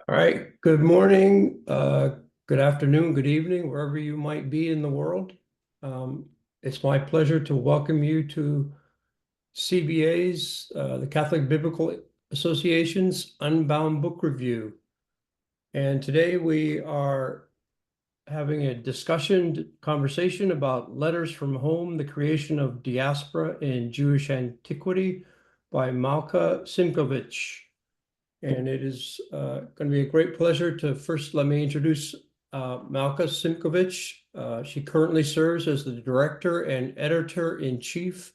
All right. Good morning, good afternoon, good evening, wherever you might be in the world. Um, it's my pleasure to welcome you to CBA's, the Catholic Biblical Association's Unbound Book Review. And today we are having a conversation about Letters from Home, the Creation of Diaspora in Jewish Antiquity by Malka Simkovich. And it is going to be a great pleasure to first let me introduce Malka Simkovich. She currently serves as the director and editor-in-chief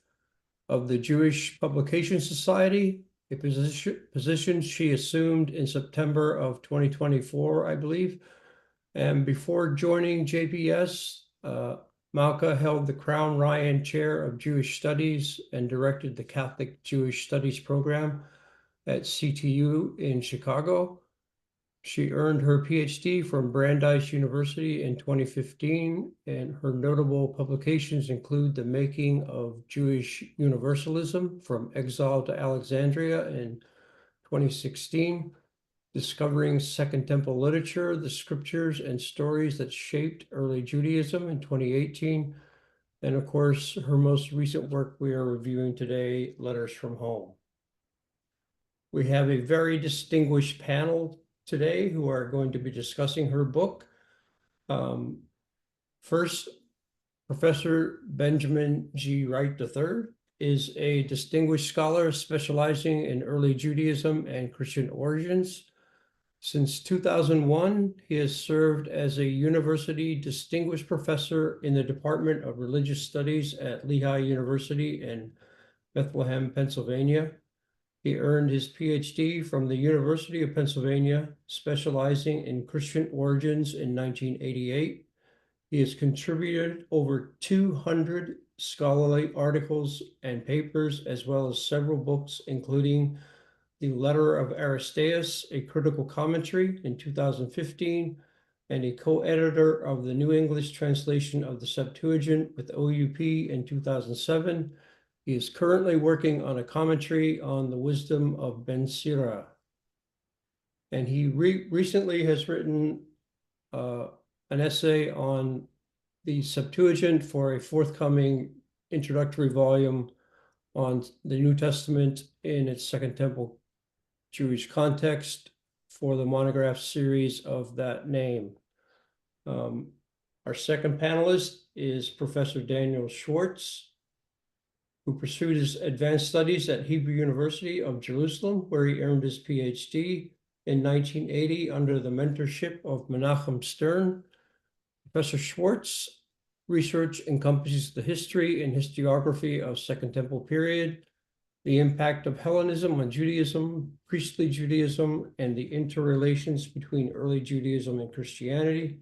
of the Jewish Publication Society, a position she assumed in September of 2024, I believe. And before joining JPS, Malka held the Crown Ryan Chair of Jewish Studies and directed the Catholic Jewish Studies program at CTU in Chicago. She earned her PhD from Brandeis University in 2015, and her notable publications include The Making of Jewish Universalism from Exile to Alexandria in 2016, Discovering Second Temple Literature, the Scriptures and Stories that Shaped Early Judaism in 2018, and of course, her most recent work we are reviewing today, Letters from Home. We have a very distinguished panel today who are going to be discussing her book. First, Professor Benjamin G. Wright III is a distinguished scholar specializing in early Judaism and Christian origins. Since 2001, he has served as a university distinguished professor in the Department of Religious Studies at Lehigh University in Bethlehem, Pennsylvania. He earned his PhD from the University of Pennsylvania, specializing in Christian origins in 1988. He has contributed over 200 scholarly articles and papers, as well as several books, including The Letter of Aristeas, a critical commentary in 2015, and a co-editor of the New English translation of the Septuagint with OUP in 2007. He is currently working on a commentary on the wisdom of Ben Sira. And he recently has written an essay on the Septuagint for a forthcoming introductory volume on the New Testament in its Second Temple Jewish context for the monograph series of that name. Our second panelist is Professor Daniel Schwartz, who pursued his advanced studies at Hebrew University of Jerusalem, where he earned his PhD in 1980 under the mentorship of Menachem Stern. Professor Schwartz's research encompasses the history and historiography of Second Temple period, the impact of Hellenism on Judaism, priestly Judaism, and the interrelations between early Judaism and Christianity.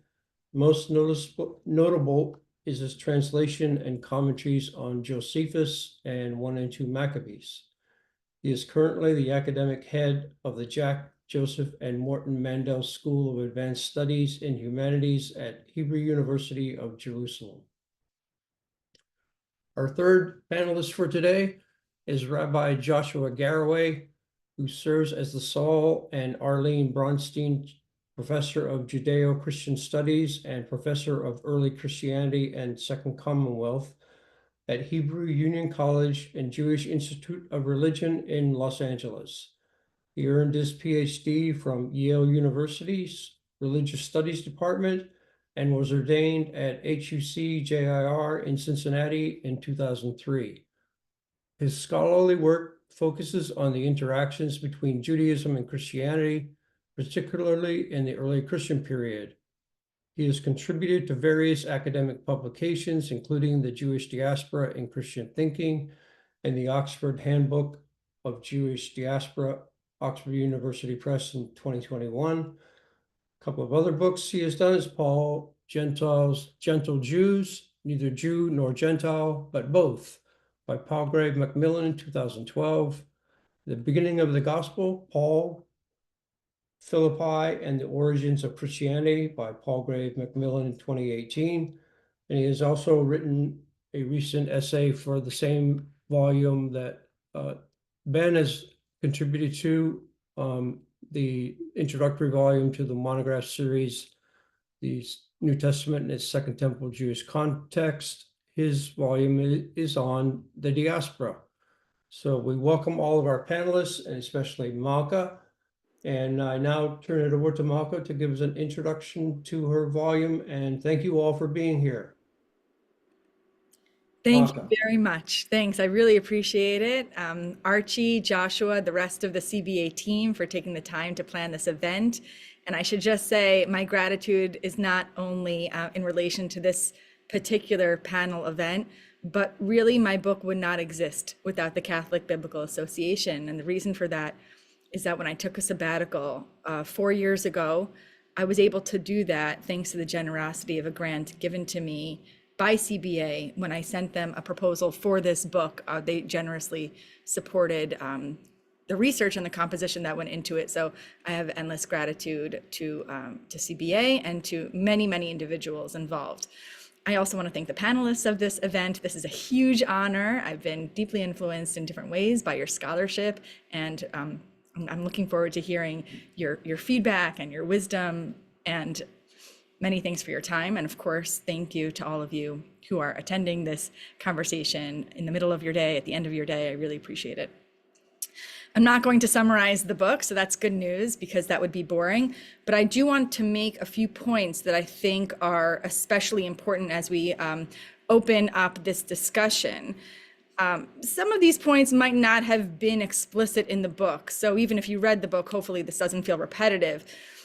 Most notable is his translation and commentaries on Josephus and 1 and 2 Maccabees. He is currently the academic head of the Jack, Joseph, and Morton Mandel School of Advanced Studies in Humanities at Hebrew University of Jerusalem. Our third panelist for today is Rabbi Joshua Garraway, who serves as the Saul and Arlene Bronstein Professor of Judeo-Christian Studies and Professor of Early Christianity and Second Commonwealth at Hebrew Union College and Jewish Institute of Religion in Los Angeles. He earned his PhD from Yale University's Religious Studies Department and was ordained at HUC-JIR in Cincinnati in 2003. His scholarly work focuses on the interactions between Judaism and Christianity, particularly in the early Christian period. He has contributed to various academic publications, including the Jewish Diaspora in Christian Thinking and the Oxford Handbook of Jewish Diaspora, Oxford University Press in 2021. A couple of other books he has done is Paul, Gentiles, Gentle Jews, Neither Jew nor Gentile, but Both, by Palgrave Macmillan in 2012. The Beginning of the Gospel, Paul, Philippi and the Origins of Christianity by Palgrave Macmillan in 2018. And he has also written a recent essay for the same volume that Ben has contributed to, the introductory volume to the monograph series, the New Testament in its Second Temple Jewish Context. His volume is on the diaspora. So we welcome all of our panelists, and especially Malka. And I now turn it over to Malka to give us an introduction to her volume. And thank you all for being here. Thank you Malka. very much. Thanks. I really appreciate it. Archie, Joshua, the rest of the CBA team for taking the time to plan this event. And I should just say my gratitude is not only in relation to this particular panel event, but really my book would not exist without the Catholic Biblical Association. And the reason for that is that when I took a sabbatical 4 years ago, I was able to do that thanks to the generosity of a grant given to me by CBA. When I sent them a proposal for this book, they generously supported the research and the composition that went into it. So I have endless gratitude to CBA and to many, many individuals involved. I also want to thank the panelists of this event. This is a huge honor. I've been deeply influenced in different ways by your scholarship, and I'm looking forward to hearing your feedback and your wisdom, and many thanks for your time. And of course, thank you to all of you who are attending this conversation in the middle of your day, at the end of your day. I really appreciate it. I'm not going to summarize the book, so that's good news because that would be boring. But I do want to make a few points that I think are especially important as we open up this discussion. Some of these points might not have been explicit in the book. So even if you read the book, hopefully this doesn't feel repetitive.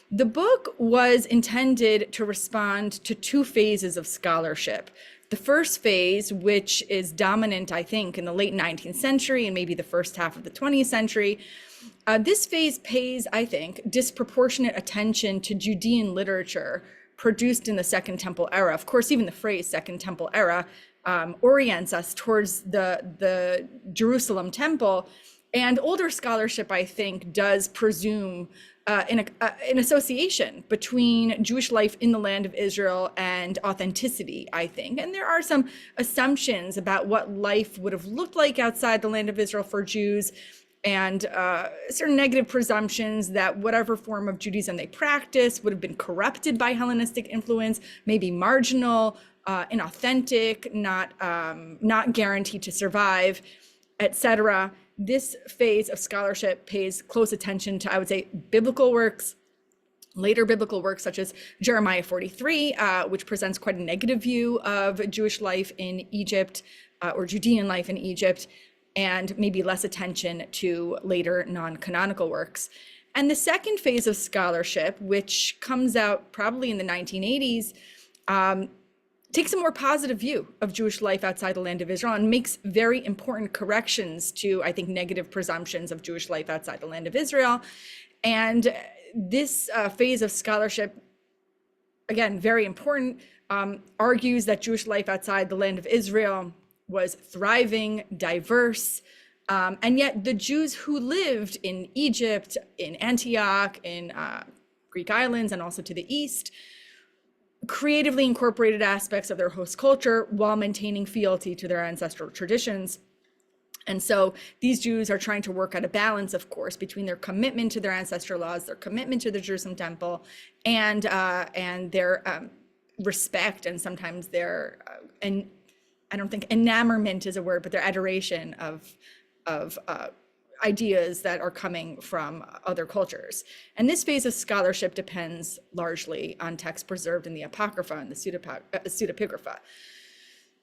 The book was intended to respond to two phases of scholarship. The first phase, which is dominant, I think, in the late 19th century and maybe the first half of the 20th century, this phase pays, I think, disproportionate attention to Judean literature produced in the Second Temple era. Of course, even the phrase Second Temple era orients us towards the Jerusalem temple. And older scholarship, I think, does presume an association between Jewish life in the land of Israel and authenticity, I think. And there are some assumptions about what life would have looked like outside the land of Israel for Jews, and certain negative presumptions that whatever form of Judaism they practiced would have been corrupted by Hellenistic influence, maybe marginal, inauthentic, not guaranteed to survive, etc. This phase of scholarship pays close attention to, I would say, biblical works, later biblical works such as Jeremiah 43, which presents quite a negative view of Jewish life in Egypt or Judean life in Egypt, and maybe less attention to later non-canonical works. And the second phase of scholarship, which comes out probably in the 1980s, takes a more positive view of Jewish life outside the land of Israel and makes very important corrections to, I think, negative presumptions of Jewish life outside the land of Israel. And this phase of scholarship, again, very important, argues that Jewish life outside the land of Israel was thriving, diverse, and yet the Jews who lived in Egypt, in Antioch, in Greek islands, and also to the east, creatively incorporated aspects of their host culture while maintaining fealty to their ancestral traditions. And so these Jews are trying to work out a balance, of course, between their commitment to their ancestral laws, their commitment to the Jerusalem temple, and their respect, and sometimes their, and I don't think enamorment is a word, but their adoration of ideas that are coming from other cultures. And this phase of scholarship depends largely on texts preserved in the Apocrypha and the Pseudepigrapha.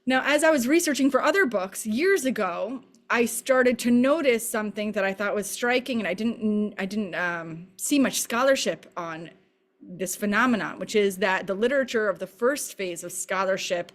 Now, as I was researching for other books years ago, I started to notice something that I thought was striking, and I didn't see much scholarship on this phenomenon, which is that the literature of the first phase of scholarship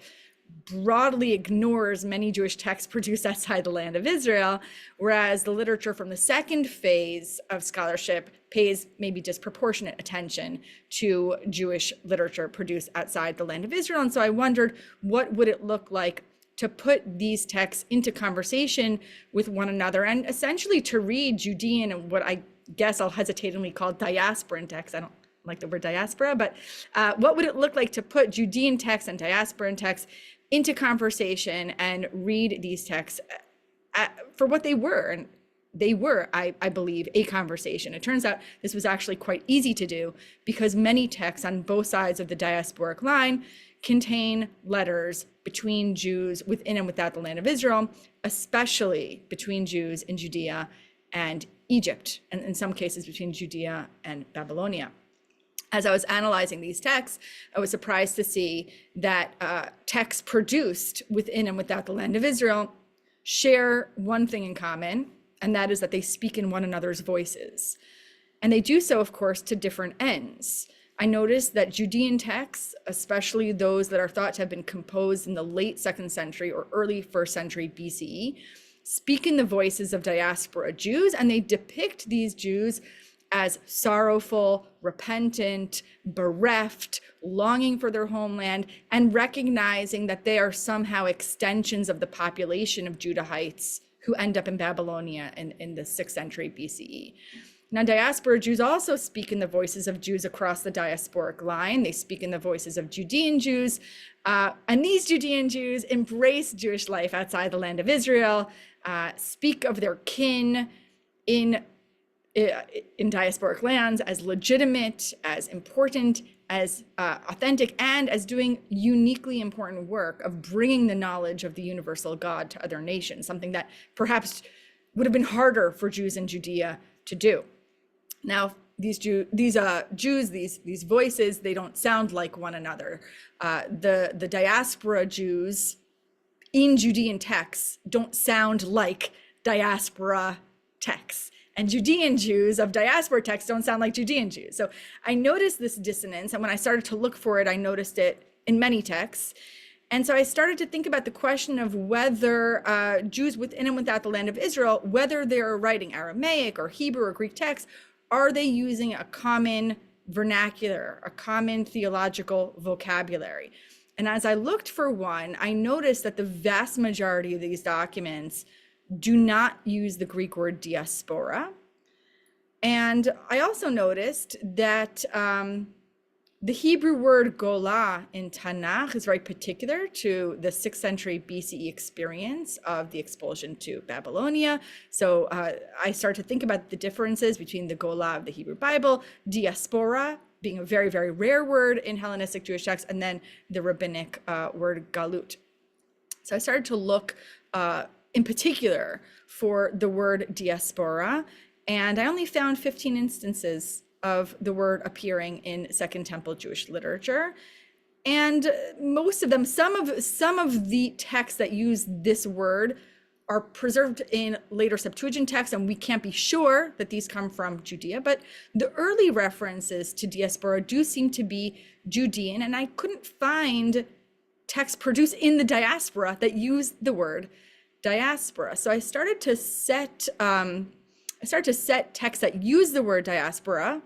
broadly ignores many Jewish texts produced outside the land of Israel, whereas the literature from the second phase of scholarship pays maybe disproportionate attention to Jewish literature produced outside the land of Israel. And so I wondered, what would it look like to put these texts into conversation with one another, and essentially to read Judean and what I guess I'll hesitatingly call diasporan texts. I don't like the word diaspora, but what would it look like to put Judean texts and diasporan texts into conversation and read these texts for what they were, and they were, I believe, a conversation. It turns out this was actually quite easy to do because many texts on both sides of the diasporic line contain letters between Jews within and without the land of Israel, especially between Jews in Judea and Egypt, and in some cases between Judea and Babylonia. As I was analyzing these texts, I was surprised to see that texts produced within and without the land of Israel share one thing in common, and that is that they speak in one another's voices. And they do so, of course, to different ends. I noticed that Judean texts, especially those that are thought to have been composed in the late 2nd century or early 1st century BCE, speak in the voices of diaspora Jews, and they depict these Jews as sorrowful, repentant, bereft, longing for their homeland, and recognizing that they are somehow extensions of the population of Judahites who end up in Babylonia in the 6th century BCE. Now, diaspora Jews also speak in the voices of Jews across the diasporic line. They speak in the voices of Judean Jews, and these Judean Jews embrace Jewish life outside the land of Israel, speak of their kin in diasporic lands as legitimate, as important, as authentic, and as doing uniquely important work of bringing the knowledge of the universal God to other nations, something that perhaps would have been harder for Jews in Judea to do. Now, these voices, they don't sound like one another. The diaspora Jews in Judean texts don't sound like diaspora texts. And Judean Jews of diaspora texts don't sound like Judean Jews. So I noticed this dissonance. And when I started to look for it, I noticed it in many texts. And so I started to think about the question of whether Jews within and without the land of Israel, whether they're writing Aramaic or Hebrew or Greek text, are they using a common vernacular, a common theological vocabulary? And as I looked for one, I noticed that the vast majority of these documents do not use the Greek word diaspora. And I also noticed that the Hebrew word golah in Tanakh is very particular to the 6th century BCE experience of the expulsion to Babylonia. So I started to think about the differences between the golah of the Hebrew Bible, diaspora being a very, very rare word in Hellenistic Jewish texts, and then the rabbinic word galut. So I started to look in particular for the word diaspora, and I only found 15 instances of the word appearing in Second Temple Jewish literature. And most of them, some of the texts that use this word are preserved in later Septuagint texts, and we can't be sure that these come from Judea, but the early references to diaspora do seem to be Judean, and I couldn't find texts produced in the diaspora that use the word diaspora. So I started to set texts that use the word diaspora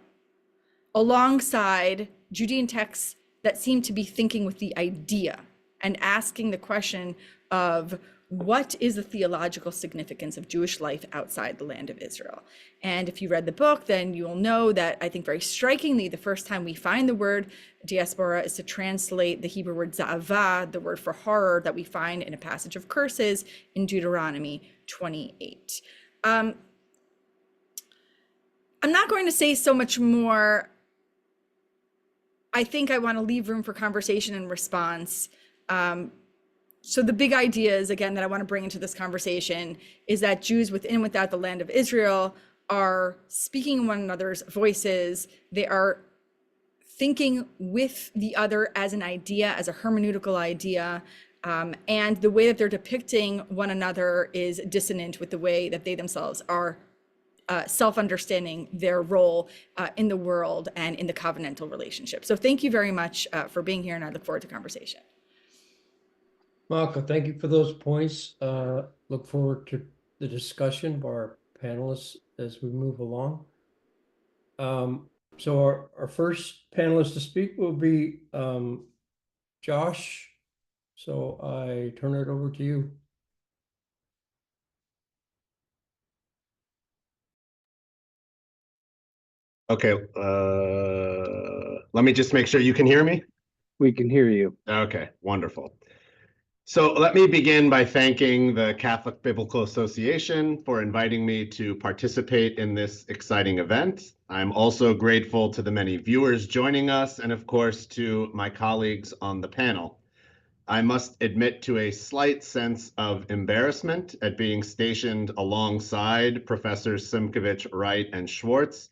alongside Judean texts that seem to be thinking with the idea and asking the question of what is the theological significance of Jewish life outside the land of Israel? And if you read the book, then you will know that I think very strikingly, the first time we find the word diaspora is to translate the Hebrew word za'ava, the word for horror that we find in a passage of curses in Deuteronomy 28. I'm not going to say so much more. I think I want to leave room for conversation and response. So the big ideas, again, that I want to bring into this conversation is that Jews within and without the land of Israel are speaking in one another's voices. They are thinking with the other as an idea, as a hermeneutical idea. And the way that they're depicting one another is dissonant with the way that they themselves are self-understanding their role in the world and in the covenantal relationship. So thank you very much for being here, and I look forward to conversation. Malka, thank you for those points. Look forward to the discussion of our panelists as we move along. So our first panelist to speak will be Josh. So I turn it over to you. Okay, let me just make sure you can hear me. We can hear you. Okay, wonderful. So let me begin by thanking the Catholic Biblical Association for inviting me to participate in this exciting event. I'm also grateful to the many viewers joining us and, of course, to my colleagues on the panel. I must admit to a slight sense of embarrassment at being stationed alongside Professors Simkovich, Wright, and Schwartz,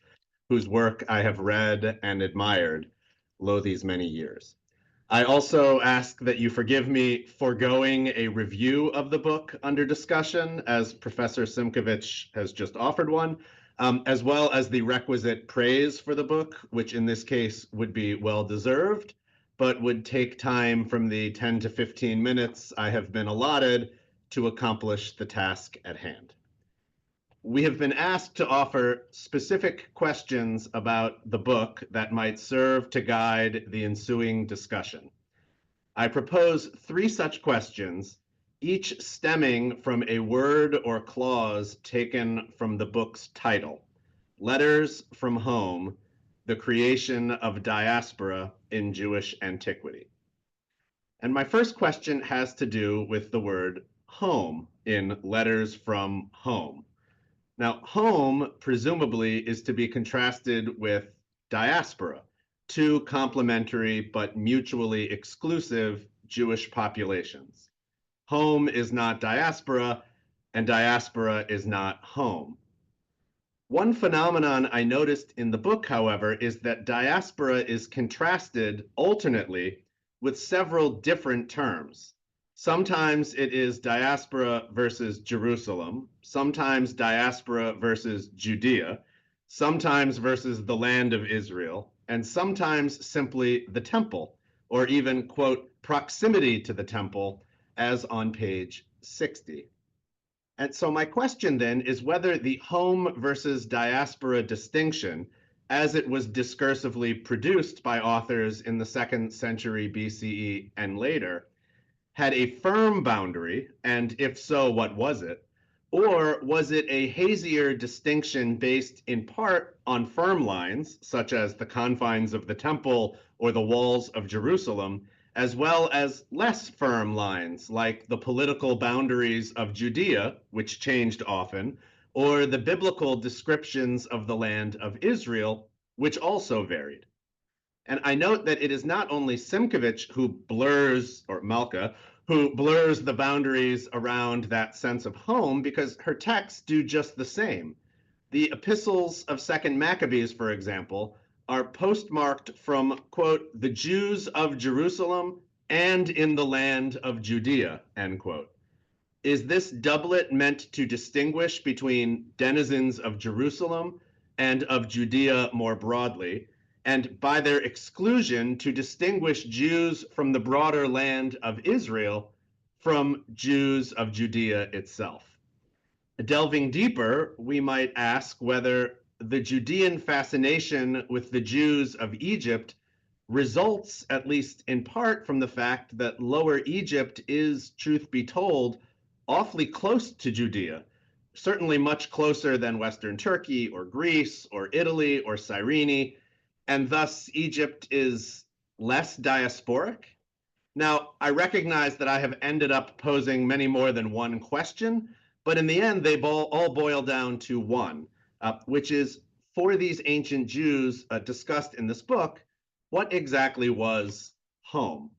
whose work I have read and admired lo these many years. I also ask that you forgive me foregoing a review of the book under discussion, as Professor Simkovich has just offered one, as well as the requisite praise for the book, which in this case would be well deserved, but would take time from the 10 to 15 minutes I have been allotted to accomplish the task at hand. We have been asked to offer specific questions about the book that might serve to guide the ensuing discussion. I propose three such questions, each stemming from a word or clause taken from the book's title, Letters from Home, The Creation of Diaspora in Jewish Antiquity. And my first question has to do with the word home in Letters from Home. Now, home presumably is to be contrasted with diaspora, two complementary but mutually exclusive Jewish populations. Home is not diaspora, and diaspora is not home. One phenomenon I noticed in the book, however, is that diaspora is contrasted alternately with several different terms. Sometimes it is diaspora versus Jerusalem, sometimes diaspora versus Judea, sometimes versus the land of Israel, and sometimes simply the temple, or even, quote, proximity to the temple, as on page 60. And so my question then is whether the home versus diaspora distinction, as it was discursively produced by authors in the 2nd century BCE and later, had a firm boundary, and if so, what was it? Or was it a hazier distinction based in part on firm lines, such as the confines of the temple or the walls of Jerusalem, as well as less firm lines, like the political boundaries of Judea, which changed often, or the biblical descriptions of the land of Israel, which also varied? And I note that it is not only Simkovich who blurs, or Malka, who blurs the boundaries around that sense of home, because her texts do just the same. The epistles of 2nd Maccabees, for example, are postmarked from, quote, the Jews of Jerusalem and in the land of Judea, end quote. Is this doublet meant to distinguish between denizens of Jerusalem and of Judea more broadly, and by their exclusion to distinguish Jews from the broader land of Israel from Jews of Judea itself? Delving deeper, we might ask whether the Judean fascination with the Jews of Egypt results, at least in part, from the fact that Lower Egypt is, truth be told, awfully close to Judea, certainly much closer than Western Turkey or Greece or Italy or Cyrene, and thus Egypt is less diasporic. Now, I recognize that I have ended up posing many more than one question, but in the end, they all boil down to one, which is for these ancient Jews discussed in this book, what exactly was home?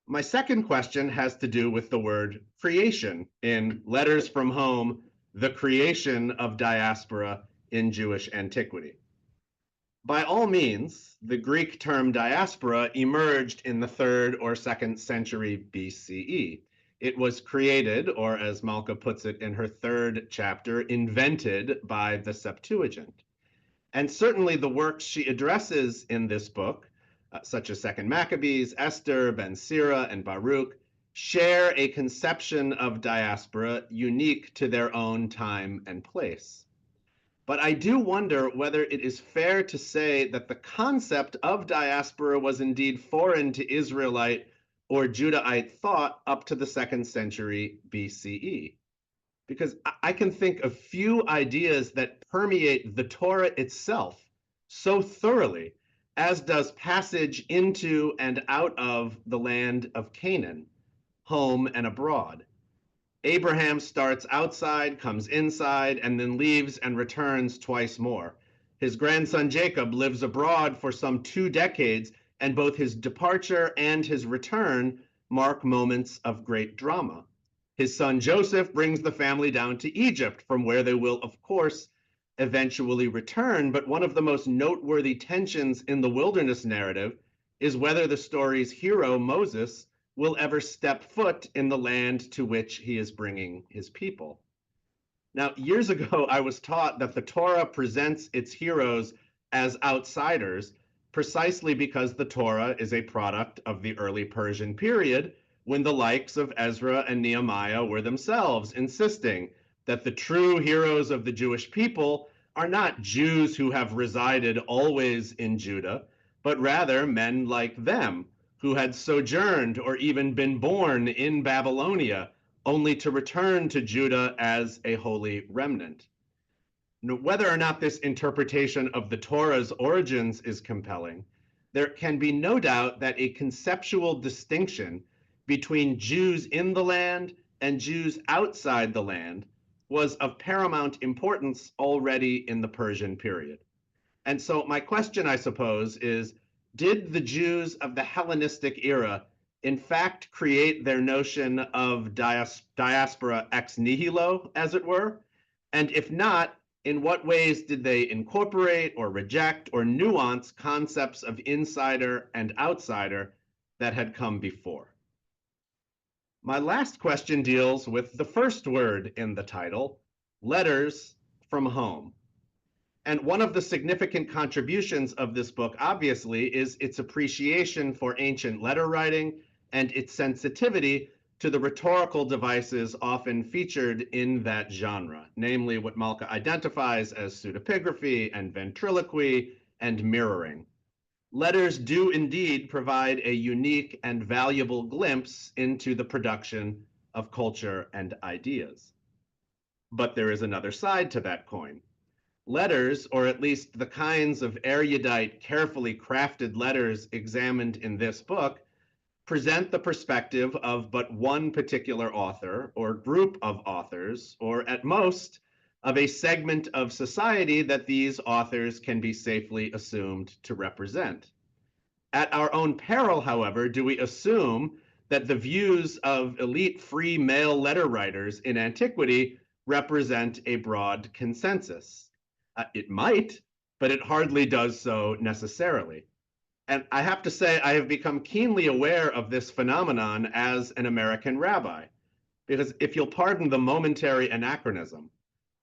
My second question has to do with the word creation in Letters from Home, the creation of diaspora in Jewish antiquity. By all means, the Greek term diaspora emerged in the 3rd or 2nd century BCE. It was created, or as Malka puts it in her 3rd chapter, invented by the Septuagint. And certainly the works she addresses in this book, such as 2nd Maccabees, Esther, Ben Sira, and Baruch, share a conception of diaspora unique to their own time and place. But I do wonder whether it is fair to say that the concept of diaspora was indeed foreign to Israelite or Judahite thought up to the 2nd century BCE. Because I can think of few ideas that permeate the Torah itself so thoroughly as does passage into and out of the land of Canaan. home and abroad. Abraham starts outside, comes inside, and then leaves and returns twice more. His grandson Jacob lives abroad for some 2 decades, and both his departure and his return mark moments of great drama. His son Joseph brings the family down to Egypt, from where they will, of course, eventually return. But one of the most noteworthy tensions in the wilderness narrative is whether the story's hero, Moses, will ever step foot in the land to which he is bringing his people. Now, years ago, I was taught that the Torah presents its heroes as outsiders precisely because the Torah is a product of the early Persian period, when the likes of Ezra and Nehemiah were themselves insisting that the true heroes of the Jewish people are not Jews who have resided always in Judah, but rather men like them, who had sojourned or even been born in Babylonia, only to return to Judah as a holy remnant. Whether or not this interpretation of the Torah's origins is compelling, there can be no doubt that a conceptual distinction between Jews in the land and Jews outside the land was of paramount importance already in the Persian period. And so my question, I suppose, is, did the Jews of the Hellenistic era in fact create their notion of diaspora ex nihilo, as it were? And if not, in what ways did they incorporate or reject or nuance concepts of insider and outsider that had come before? My last question deals with the first word in the title, letters from home. And one of the significant contributions of this book, obviously, is its appreciation for ancient letter writing and its sensitivity to the rhetorical devices often featured in that genre, namely what Malka identifies as pseudepigraphy and ventriloquy and mirroring. Letters do indeed provide a unique and valuable glimpse into the production of culture and ideas. But there is another side to that coin. Letters, or at least the kinds of erudite, carefully crafted letters examined in this book, present the perspective of but one particular author or group of authors, or at most, of a segment of society that these authors can be safely assumed to represent. At our own peril, however, do we assume that the views of elite free male letter writers in antiquity represent a broad consensus. It might, but it hardly does so necessarily. And I have to say, I have become keenly aware of this phenomenon as an American rabbi, because if you'll pardon the momentary anachronism,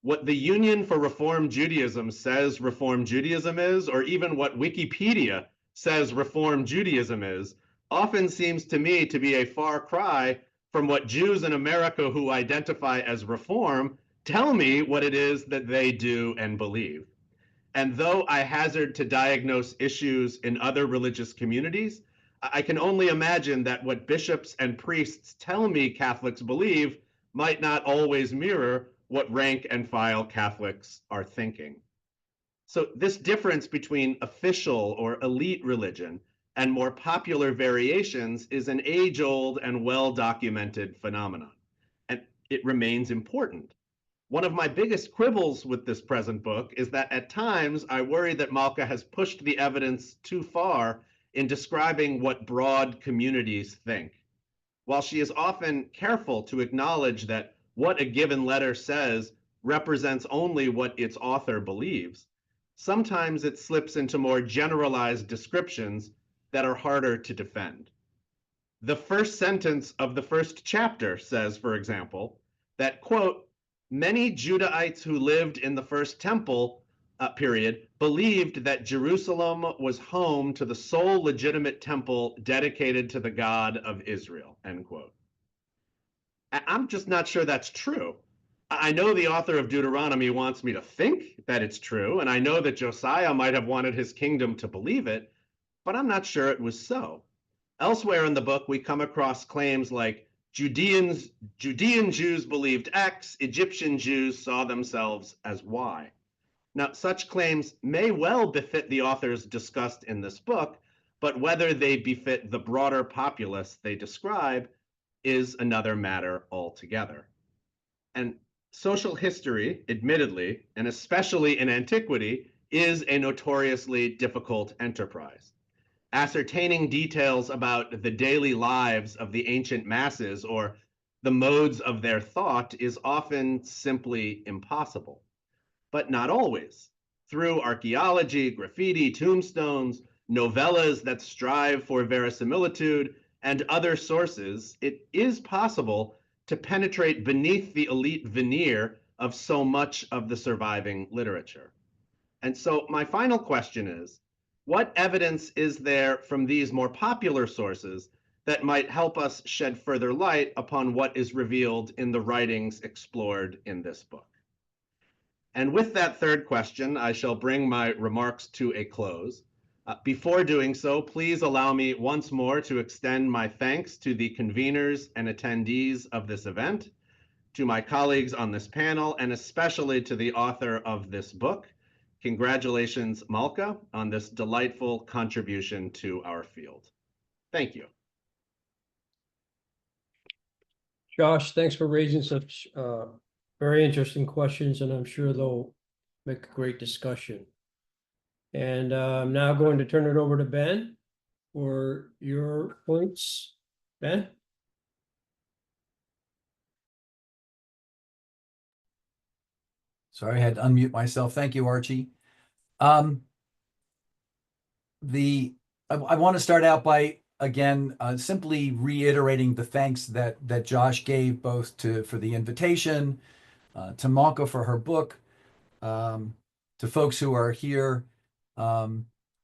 what the Union for Reform Judaism says Reform Judaism is, or even what Wikipedia says Reform Judaism is, often seems to me to be a far cry from what Jews in America who identify as Reform tell me what it is that they do and believe. And though I hazard to diagnose issues in other religious communities, I can only imagine that what bishops and priests tell me Catholics believe might not always mirror what rank and file Catholics are thinking. So this difference between official or elite religion and more popular variations is an age-old and well-documented phenomenon, and it remains important. One of my biggest quibbles with this present book is that at times I worry that Malka has pushed the evidence too far in describing what broad communities think. While she is often careful to acknowledge that what a given letter says represents only what its author believes, sometimes it slips into more generalized descriptions that are harder to defend. The first sentence of the first chapter says, for example, that, quote, many Judahites who lived in the first temple period believed that Jerusalem was home to the sole legitimate temple dedicated to the God of Israel, end quote. I'm just not sure that's true. I know the author of Deuteronomy wants me to think that it's true, and I know that Josiah might have wanted his kingdom to believe it, but I'm not sure it was so. Elsewhere in the book, we come across claims like Judean Jews believed X, Egyptian Jews saw themselves as Y. Now, such claims may well befit the authors discussed in this book, but whether they befit the broader populace they describe is another matter altogether. And social history, admittedly, and especially in antiquity, is a notoriously difficult enterprise. Ascertaining details about the daily lives of the ancient masses or the modes of their thought is often simply impossible, but not always. Through archaeology, graffiti, tombstones, novellas that strive for verisimilitude, and other sources, it is possible to penetrate beneath the elite veneer of so much of the surviving literature. And so my final question is, what evidence is there from these more popular sources that might help us shed further light upon what is revealed in the writings explored in this book? And with that third question, I shall bring my remarks to a close. Before doing so, please allow me once more to extend my thanks to the conveners and attendees of this event, to my colleagues on this panel, and especially to the author of this book. Congratulations, Malka, on this delightful contribution to our field. Thank you. Josh, thanks for raising such very interesting questions, and I'm sure they'll make a great discussion. And I'm now going to turn it over to Ben for your points. Ben? Sorry, I had to unmute myself. Thank you, Archie. I want to start out by again simply reiterating the thanks that Josh gave both for the invitation, to Malka for her book, to folks who are here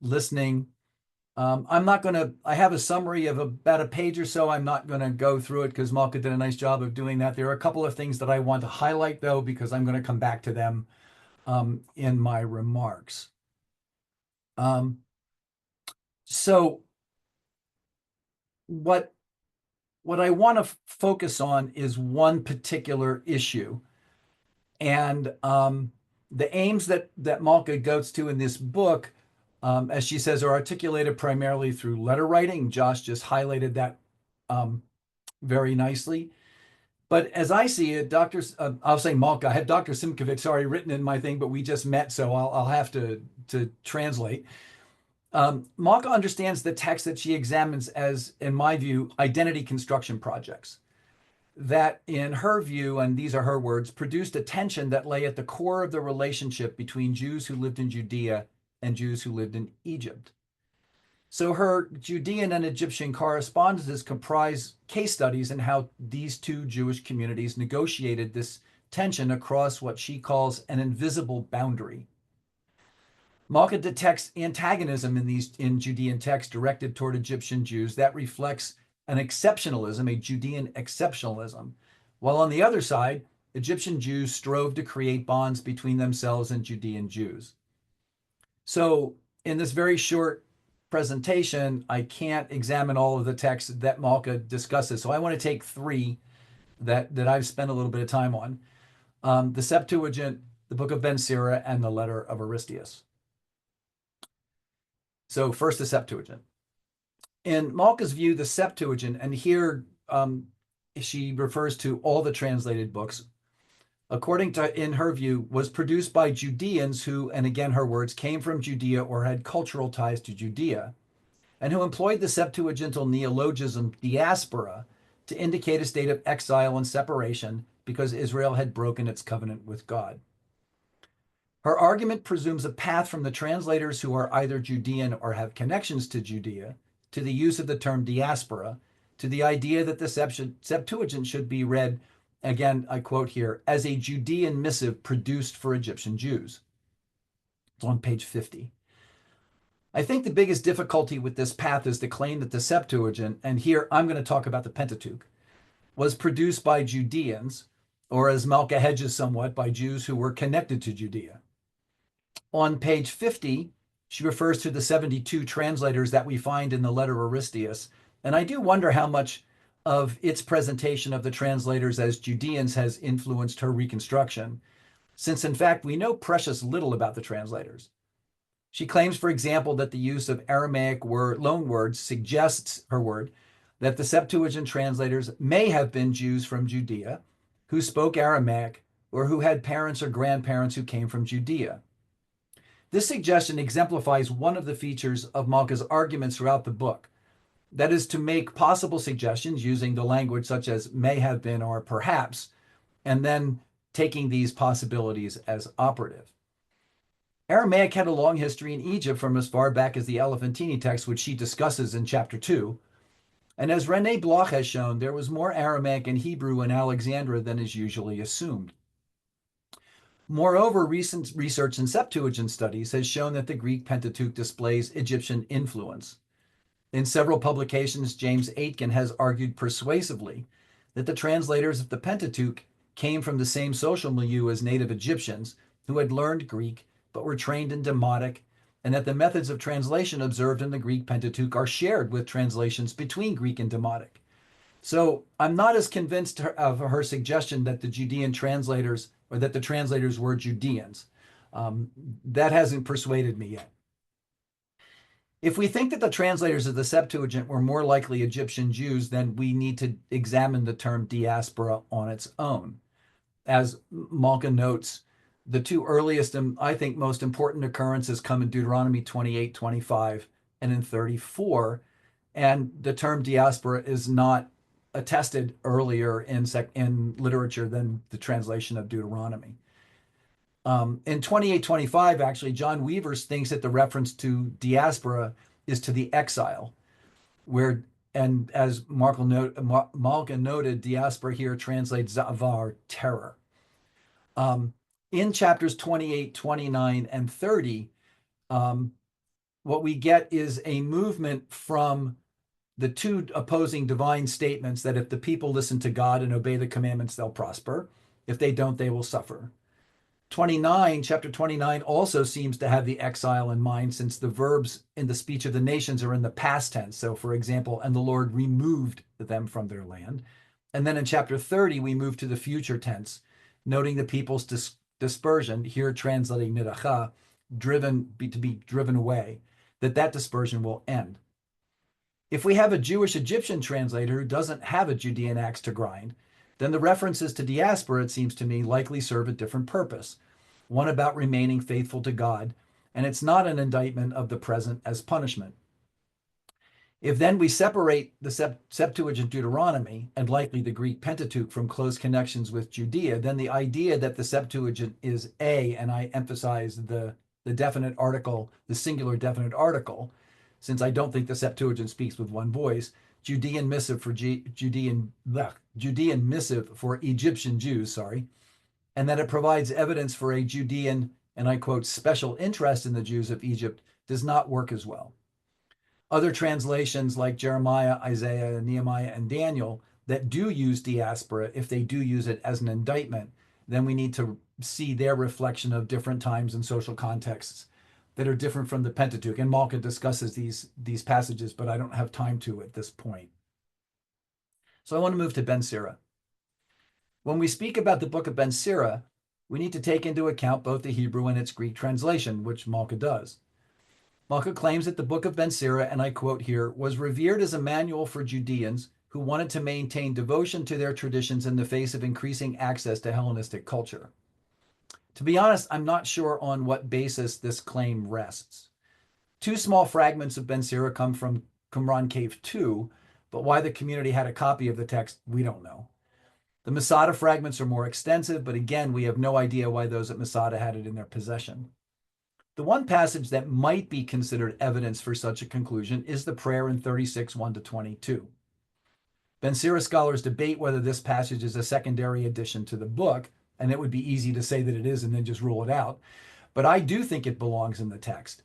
listening. I'm not going to, I have a summary of about a page or so. I'm not going to go through it because Malka did a nice job of doing that. There are a couple of things that I want to highlight, though, because I'm going to come back to them in my remarks. So what I want to focus on is one particular issue. And the aims that Malka goes to in this book, as she says, are articulated primarily through letter writing. Josh just highlighted that very nicely. But as I see it, I'll say Malka, I had Dr. Simkovich, sorry, written in my thing, but we just met, so I'll have to translate. Malka understands the text that she examines as, in my view, identity construction projects. That, in her view, and these are her words, produced a tension that lay at the core of the relationship between Jews who lived in Judea and Jews who lived in Egypt. So her Judean and Egyptian correspondences comprise case studies in how these two Jewish communities negotiated this tension across what she calls an invisible boundary. Malka detects antagonism in Judean texts directed toward Egyptian Jews that reflects an exceptionalism, a Judean exceptionalism, while on the other side, Egyptian Jews strove to create bonds between themselves and Judean Jews. So in this very short presentation, I can't examine all of the texts that Malka discusses. So I want to take three that I've spent a little bit of time on. The Septuagint, the Book of Ben Sira, and the Letter of Aristeas. So first, the Septuagint. In Malka's view, the Septuagint, and here she refers to all the translated books, according to, in her view, was produced by Judeans who, and again her words, came from Judea or had cultural ties to Judea, and who employed the Septuagintal neologism diaspora to indicate a state of exile and separation because Israel had broken its covenant with God. Her argument presumes a path from the translators who are either Judean or have connections to Judea to the use of the term diaspora, to the idea that the Septuagint should be read, again, I quote here, as a Judean missive produced for Egyptian Jews. It's on page 50. I think the biggest difficulty with this path is the claim that the Septuagint, and here I'm going to talk about the Pentateuch, was produced by Judeans, or as Malka hedges somewhat, by Jews who were connected to Judea. On page 50, she refers to the 72 translators that we find in the letter Aristeas, and I do wonder how much of its presentation of the translators as Judeans has influenced her reconstruction, since in fact we know precious little about the translators. She claims, for example, that the use of Aramaic loanwords suggests, her word, that the Septuagint translators may have been Jews from Judea who spoke Aramaic or who had parents or grandparents who came from Judea. This suggestion exemplifies one of the features of Malka's arguments throughout the book, that is to make possible suggestions using the language such as may have been or perhaps, and then taking these possibilities as operative. Aramaic had a long history in Egypt from as far back as the Elephantine text, which she discusses in chapter 2. And as René Bloch has shown, there was more Aramaic and Hebrew in Alexandria than is usually assumed. Moreover, recent research in Septuagint studies has shown that the Greek Pentateuch displays Egyptian influence. In several publications, James Aitken has argued persuasively that the translators of the Pentateuch came from the same social milieu as native Egyptians who had learned Greek but were trained in Demotic, and that the methods of translation observed in the Greek Pentateuch are shared with translations between Greek and Demotic. So I'm not as convinced of her suggestion that the Judean translators, or that the translators were Judeans. That hasn't persuaded me yet. If we think that the translators of the Septuagint were more likely Egyptian Jews, then we need to examine the term diaspora on its own. As Malka notes, the two earliest and I think most important occurrences come in Deuteronomy 28, 25, and in 34. And the term diaspora is not attested earlier in literature than the translation of Deuteronomy. In 2825, actually, John Weavers thinks that the reference to diaspora is to the exile, where, and as Malka noted, diaspora here translates zavar, terror. In chapters 28, 29, and 30, what we get is a movement from the two opposing divine statements that if the people listen to God and obey the commandments, they'll prosper. If they don't, they will suffer. Chapter 29 also seems to have the exile in mind, since the verbs in the speech of the nations are in the past tense. So, for example, and the Lord removed them from their land. And then in chapter 30, we move to the future tense, noting the people's dispersion, here translating nidacha, to be driven away, that dispersion will end. If we have a Jewish Egyptian translator who doesn't have a Judean axe to grind, then the references to diaspora, it seems to me, likely serve a different purpose, one about remaining faithful to God, and it's not an indictment of the present as punishment. If then we separate the Septuagint Deuteronomy, and likely the Greek Pentateuch, from close connections with Judea, then the idea that the Septuagint is and I emphasize the definite article, the singular definite article, since I don't think the Septuagint speaks with one voice, Judean missive for Judean missive for Egyptian Jews, and that it provides evidence for a Judean, and I quote, special interest in the Jews of Egypt, does not work as well. Other translations like Jeremiah, Isaiah, Nehemiah, and Daniel that do use diaspora, if they do use it as an indictment, then we need to see their reflection of different times and social contexts that are different from the Pentateuch. And Malka discusses these passages, but I don't have time to at this point. So I want to move to Ben Sira. When we speak about the book of Ben Sira, we need to take into account both the Hebrew and its Greek translation, which Malka does. Malka claims that the book of Ben Sira, and I quote here, was revered as a manual for Judeans who wanted to maintain devotion to their traditions in the face of increasing access to Hellenistic culture. To be honest, I'm not sure on what basis this claim rests. Two small fragments of Ben Sira come from Qumran Cave 2, but why the community had a copy of the text, we don't know. The Masada fragments are more extensive, but again, we have no idea why those at Masada had it in their possession. The one passage that might be considered evidence for such a conclusion is the prayer in 36, 1-22. Ben Sira scholars debate whether this passage is a secondary addition to the book, and it would be easy to say that it is and then just rule it out. But I do think it belongs in the text.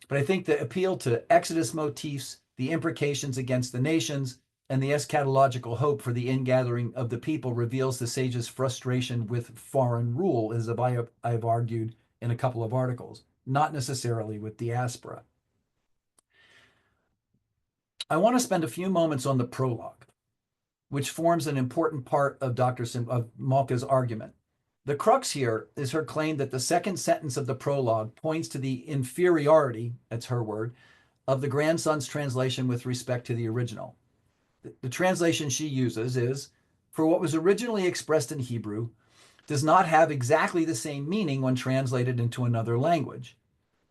But I think the appeal to Exodus motifs, the imprecations against the nations, and the eschatological hope for the ingathering of the people reveals the sage's frustration with foreign rule, as I've argued in a couple of articles, not necessarily with diaspora. I want to spend a few moments on the prologue, which forms an important part of of Malka's argument. The crux here is her claim that the second sentence of the prologue points to the inferiority, that's her word, of the grandson's translation with respect to the original. The translation she uses is, for what was originally expressed in Hebrew does not have exactly the same meaning when translated into another language.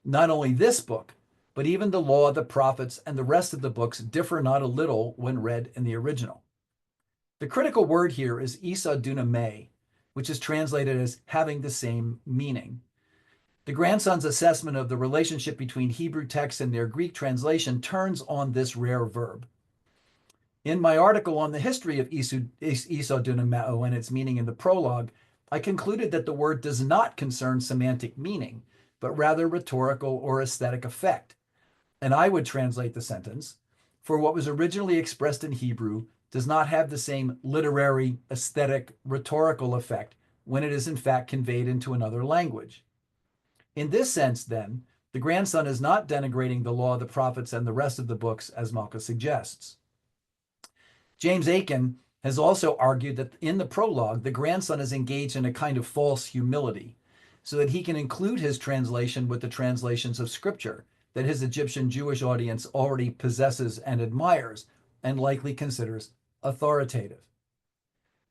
Not only this book, but even the law, the prophets, and the rest of the books differ not a little when read in the original. The critical word here is isa dunamei, which is translated as having the same meaning. The grandson's assessment of the relationship between Hebrew texts and their Greek translation turns on this rare verb. In my article on the history of isa dunameo and its meaning in the prologue, I concluded that the word does not concern semantic meaning, but rather rhetorical or aesthetic effect. And I would translate the sentence, for what was originally expressed in Hebrew does not have the same literary, aesthetic, rhetorical effect when it is in fact conveyed into another language. In this sense, then, the grandson is not denigrating the law, the prophets, and the rest of the books, as Malka suggests. James Aiken has also argued that in the prologue, the grandson is engaged in a kind of false humility, so that he can include his translation with the translations of Scripture that his Egyptian Jewish audience already possesses and admires, and likely considers authoritative.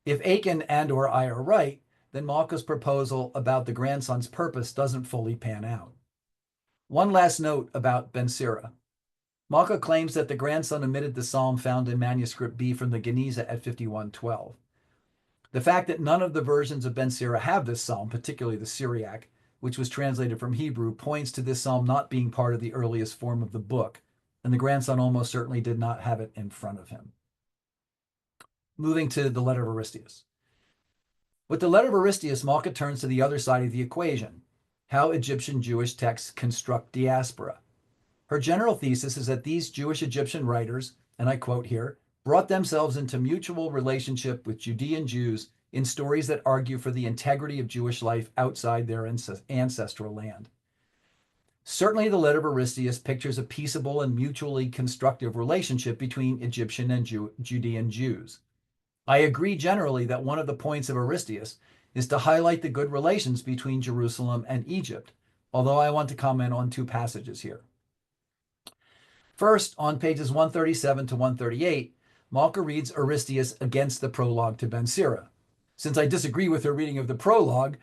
If Aiken and or I are right, then Malka's proposal about the grandson's purpose doesn't fully pan out. One last note about Ben Sira. Malka claims that the grandson omitted the psalm found in manuscript B from the Geniza at 5112. The fact that none of the versions of Ben Sira have this psalm, particularly the Syriac, which was translated from Hebrew, points to this psalm not being part of the earliest form of the book, and the grandson almost certainly did not have it in front of him. Moving to the letter of Aristeas. With the letter of Aristeas, Malka turns to the other side of the equation, how Egyptian Jewish texts construct diaspora. Her general thesis is that these Jewish Egyptian writers, and I quote here, brought themselves into mutual relationship with Judean Jews in stories that argue for the integrity of Jewish life outside their ancestral land. Certainly, the letter of Aristeas pictures a peaceable and mutually constructive relationship between Egyptian and Judean Jews. I agree generally that one of the points of Aristeas is to highlight the good relations between Jerusalem and Egypt, although I want to comment on two passages here. First, on pages 137 to 138, Malka reads Aristeas against the prologue to Ben Sira. Since I disagree with her reading of the prologue,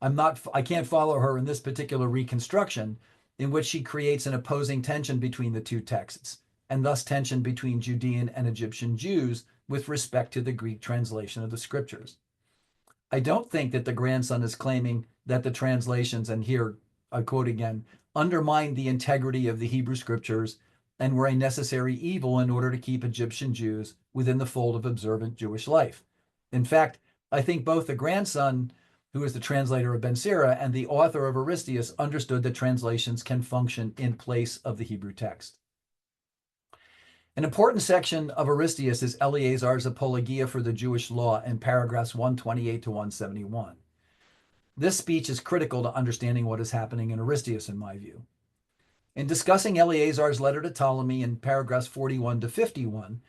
I can't follow her in this particular reconstruction, in which she creates an opposing tension between the two texts, and thus tension between Judean and Egyptian Jews with respect to the Greek translation of the scriptures. I don't think that the grandson is claiming that the translations, and here I quote again, undermine the integrity of the Hebrew scriptures and were a necessary evil in order to keep Egyptian Jews within the fold of observant Jewish life. In fact, I think both the grandson, who is the translator of Ben Sira, and the author of Aristeas understood that translations can function in place of the Hebrew text. An important section of Aristeas is Eleazar's Apologia for the Jewish Law in paragraphs 128 to 171. This speech is critical to understanding what is happening in Aristeas, in my view. In discussing Eleazar's letter to Ptolemy in paragraphs 41 to 51,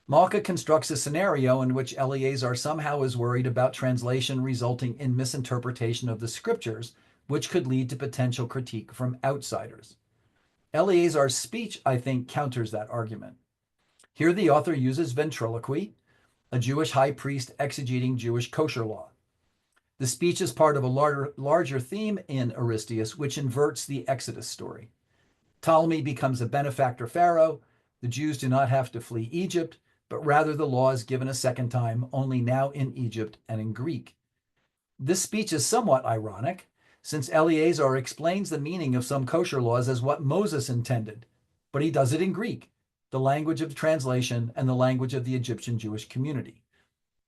Malka constructs a scenario in which Eleazar somehow is worried about translation resulting in misinterpretation of the scriptures, which could lead to potential critique from outsiders. Eleazar's speech, I think, counters that argument. Here the author uses ventriloquy, a Jewish high priest exegeting Jewish kosher law. The speech is part of a larger theme in Aristeas, which inverts the Exodus story. Ptolemy becomes a benefactor pharaoh. The Jews do not have to flee Egypt, but rather the law is given a second time, only now in Egypt and in Greek. This speech is somewhat ironic, since Eleazar explains the meaning of some kosher laws as what Moses intended, but he does it in Greek, the language of translation and the language of the Egyptian Jewish community.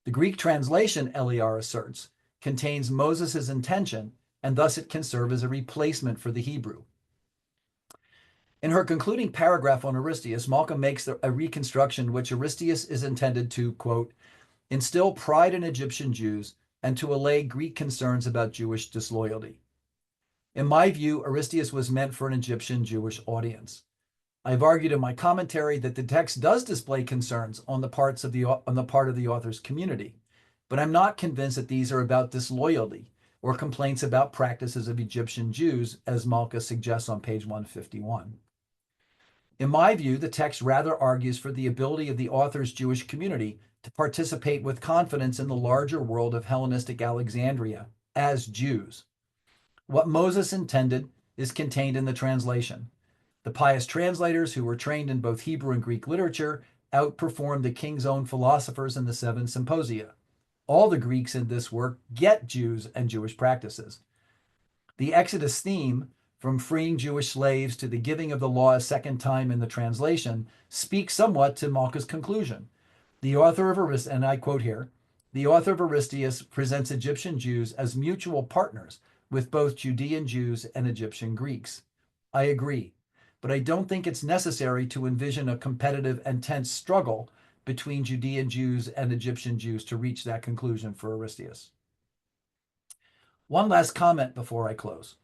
The Greek translation, Eliar asserts, contains Moses' intention, and thus it can serve as a replacement for the Hebrew. In her concluding paragraph on Aristeas, Malka makes a reconstruction which Aristeas is intended to, quote, instill pride in Egyptian Jews and to allay Greek concerns about Jewish disloyalty. In my view, Aristeas was meant for an Egyptian Jewish audience. I've argued in my commentary that the text does display concerns on the part of the author's community, but I'm not convinced that these are about disloyalty or complaints about practices of Egyptian Jews, as Malka suggests on page 151. In my view, the text rather argues for the ability of the author's Jewish community to participate with confidence in the larger world of Hellenistic Alexandria as Jews. What Moses intended is contained in the translation. The pious translators, who were trained in both Hebrew and Greek literature, outperformed the king's own philosophers in the 7 symposia. All the Greeks in this work get Jews and Jewish practices. The Exodus theme, from freeing Jewish slaves to the giving of the law a second time in the translation, speaks somewhat to Malka's conclusion. The author of Aristius, and I quote here, the author of Aristius presents Egyptian Jews as mutual partners with both Judean Jews and Egyptian Greeks. I agree, but I don't think it's necessary to envision a competitive and tense struggle between Judean Jews and Egyptian Jews to reach that conclusion for Aristius. One last comment before I close.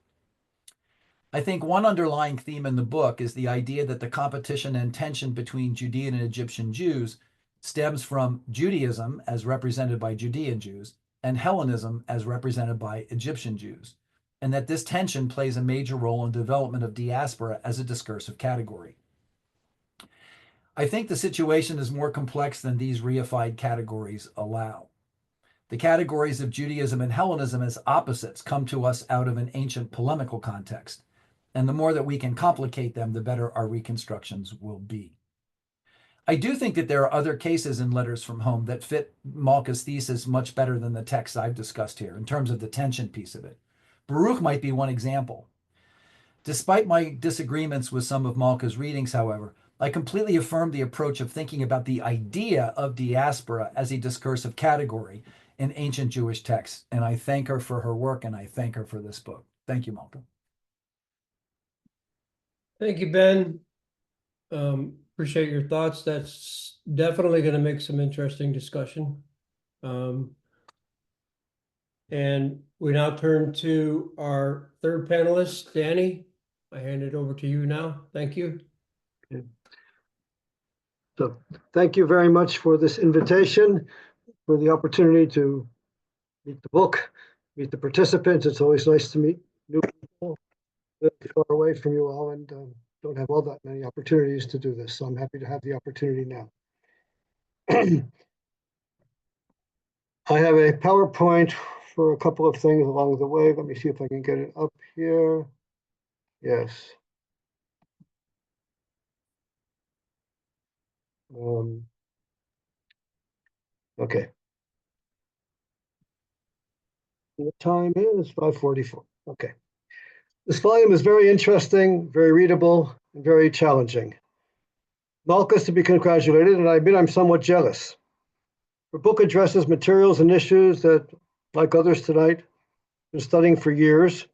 I think one underlying theme in the book is the idea that the competition and tension between Judean and Egyptian Jews stems from Judaism as represented by Judean Jews and Hellenism as represented by Egyptian Jews, and that this tension plays a major role in the development of diaspora as a discursive category. I think the situation is more complex than these reified categories allow. The categories of Judaism and Hellenism as opposites come to us out of an ancient polemical context, and the more that we can complicate them, the better our reconstructions will be. I do think that there are other cases in Letters from Home that fit Malka's thesis much better than the text I've discussed here in terms of the tension piece of it. Baruch might be one example. Despite my disagreements with some of Malka's readings, however, I completely affirm the approach of thinking about the idea of diaspora as a discursive category in ancient Jewish texts, and I thank her for her work, and I thank her for this book. Thank you, Malka. Thank you, Ben. Appreciate your thoughts. That's definitely going to make some interesting discussion. And we now turn to our third panelist, Danny. I hand it over to you now. Thank you. Okay. So thank you very much for this invitation, for the opportunity to meet the book, meet the participants. It's always nice to meet new people far away from you all, and don't have all that many opportunities to do this. So I'm happy to have the opportunity now. I have a PowerPoint for a couple of things along the way. Let me see if I can get it up here. Yes. Okay. The time is 5:44. Okay. This volume is very interesting, very readable, and very challenging. Malka is to be congratulated, and I admit I'm somewhat jealous. Her book addresses materials and issues that, like others tonight, I've been studying for years,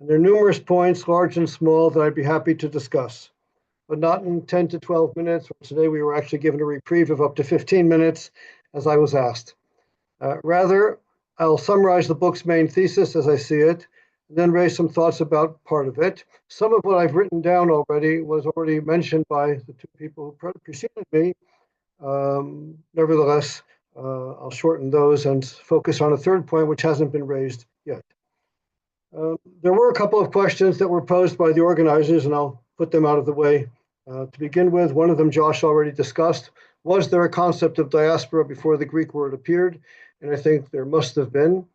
and there are numerous points, large and small, that I'd be happy to discuss, but not in 10 to 12 minutes. Today we were actually given a reprieve of up to 15 minutes, as I was asked. Rather, I'll summarize the book's main thesis as I see it, and then raise some thoughts about part of it. Some of what I've written down already was already mentioned by the two people who preceded me. Nevertheless, I'll shorten those and focus on a third point which hasn't been raised yet. There were a couple of questions that were posed by the organizers, and I'll put them out of the way. To begin with, one of them Josh already discussed. Was there a concept of diaspora before the Greek word appeared? And I think there must have been.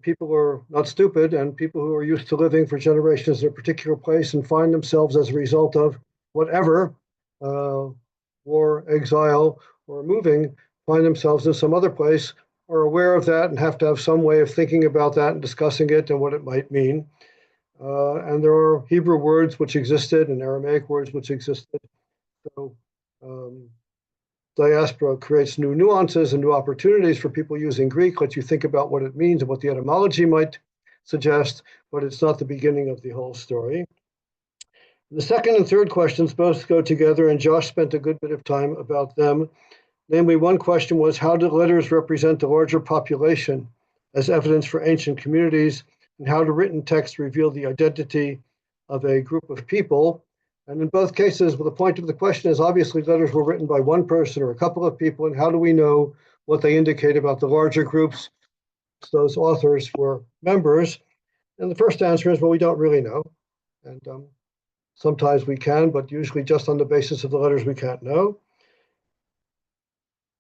People are not stupid, and people who are used to living for generations in a particular place and find themselves as a result of whatever, war, exile, or moving, find themselves in some other place, are aware of that and have to have some way of thinking about that and discussing it and what it might mean. And there are Hebrew words which existed and Aramaic words which existed. So diaspora creates new nuances and new opportunities for people using Greek, lets you think about what it means and what the etymology might suggest, but it's not the beginning of the whole story. The second and third questions both go together, and Josh spent a good bit of time about them. Namely, one question was, how do letters represent the larger population as evidence for ancient communities, and how do written texts reveal the identity of a group of people? And in both cases, well, the point of the question is obviously letters were written by one person or a couple of people, and how do we know what they indicate about the larger groups those authors were members? And the first answer is, well, we don't really know. And Sometimes we can, but usually just on the basis of the letters we can't know.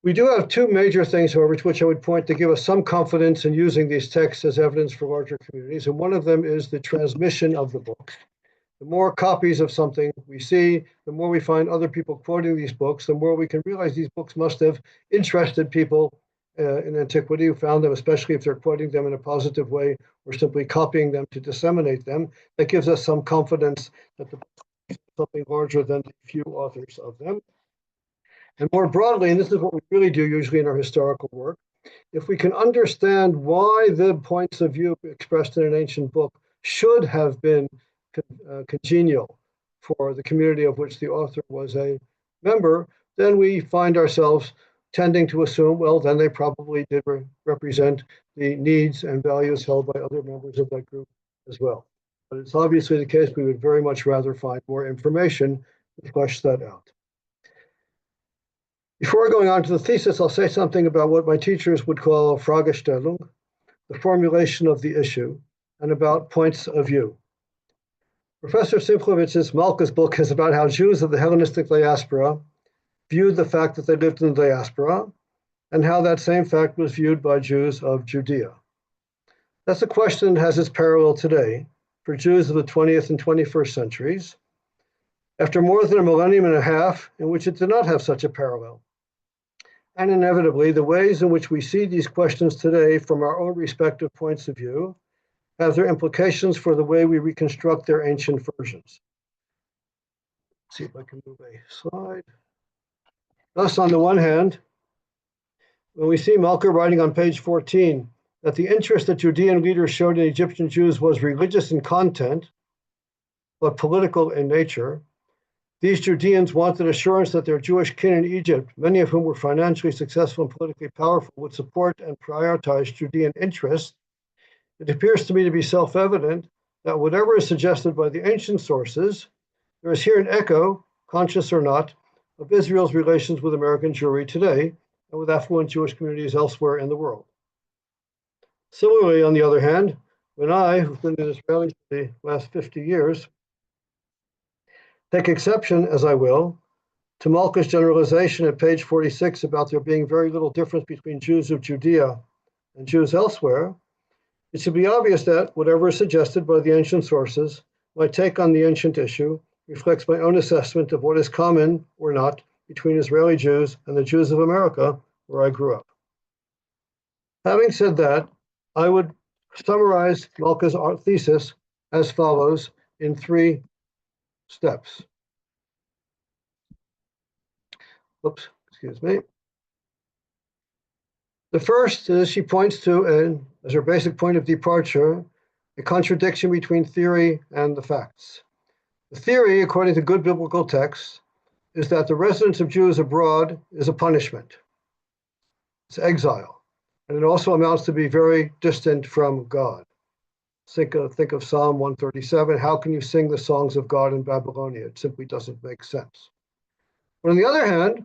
We do have two major things, however, to which I would point to give us some confidence in using these texts as evidence for larger communities. And one of them is the transmission of the book. The more copies of something we see, the more we find other people quoting these books, the more we can realize these books must have interested people in antiquity who found them, especially if they're quoting them in a positive way or simply copying them to disseminate them. That gives us some confidence that the book is something larger than the few authors of them. And more broadly, and this is what we really do usually in our historical work, if we can understand why the points of view expressed in an ancient book should have been congenial for the community of which the author was a member, then we find ourselves tending to assume, well, then they probably did represent the needs and values held by other members of that group as well. But it's obviously the case we would very much rather find more information to flesh that out. Before going on to the thesis, I'll say something about what my teachers would call Fragestellung, the formulation of the issue, and about points of view. Professor Simkovich's Malka's book is about how Jews of the Hellenistic diaspora viewed the fact that they lived in the diaspora and how that same fact was viewed by Jews of Judea. That's a question that has its parallel today for Jews of the 20th and 21st centuries, after more than a millennium and a half in which it did not have such a parallel. And inevitably, the ways in which we see these questions today from our own respective points of view have their implications for the way we reconstruct their ancient versions. Let's see if I can move a slide. Thus, on the one hand, when we see Malka writing on page 14 that the interest that Judean leaders showed in Egyptian Jews was religious in content, but political in nature, these Judeans wanted assurance that their Jewish kin in Egypt, many of whom were financially successful and politically powerful, would support and prioritize Judean interests. It appears to me to be self-evident that whatever is suggested by the ancient sources, there is here an echo, conscious or not, of Israel's relations with American Jewry today and with affluent Jewish communities elsewhere in the world. Similarly, on the other hand, when I, who've been in Israel for the last 50 years, take exception, as I will, to Malka's generalization at page 46 about there being very little difference between Jews of Judea and Jews elsewhere, it should be obvious that whatever is suggested by the ancient sources, my take on the ancient issue reflects my own assessment of what is common or not between Israeli Jews and the Jews of America, where I grew up. Having said that, I would summarize Malka's thesis as follows in 3 steps. Oops, excuse me. The first is she points to, as her basic point of departure, a contradiction between theory and the facts. The theory, according to good biblical texts, is that the residence of Jews abroad is a punishment. It's exile. And it also amounts to be very distant from God. Think of Psalm 137. How can you sing the songs of God in Babylonia? It simply doesn't make sense. But on the other hand,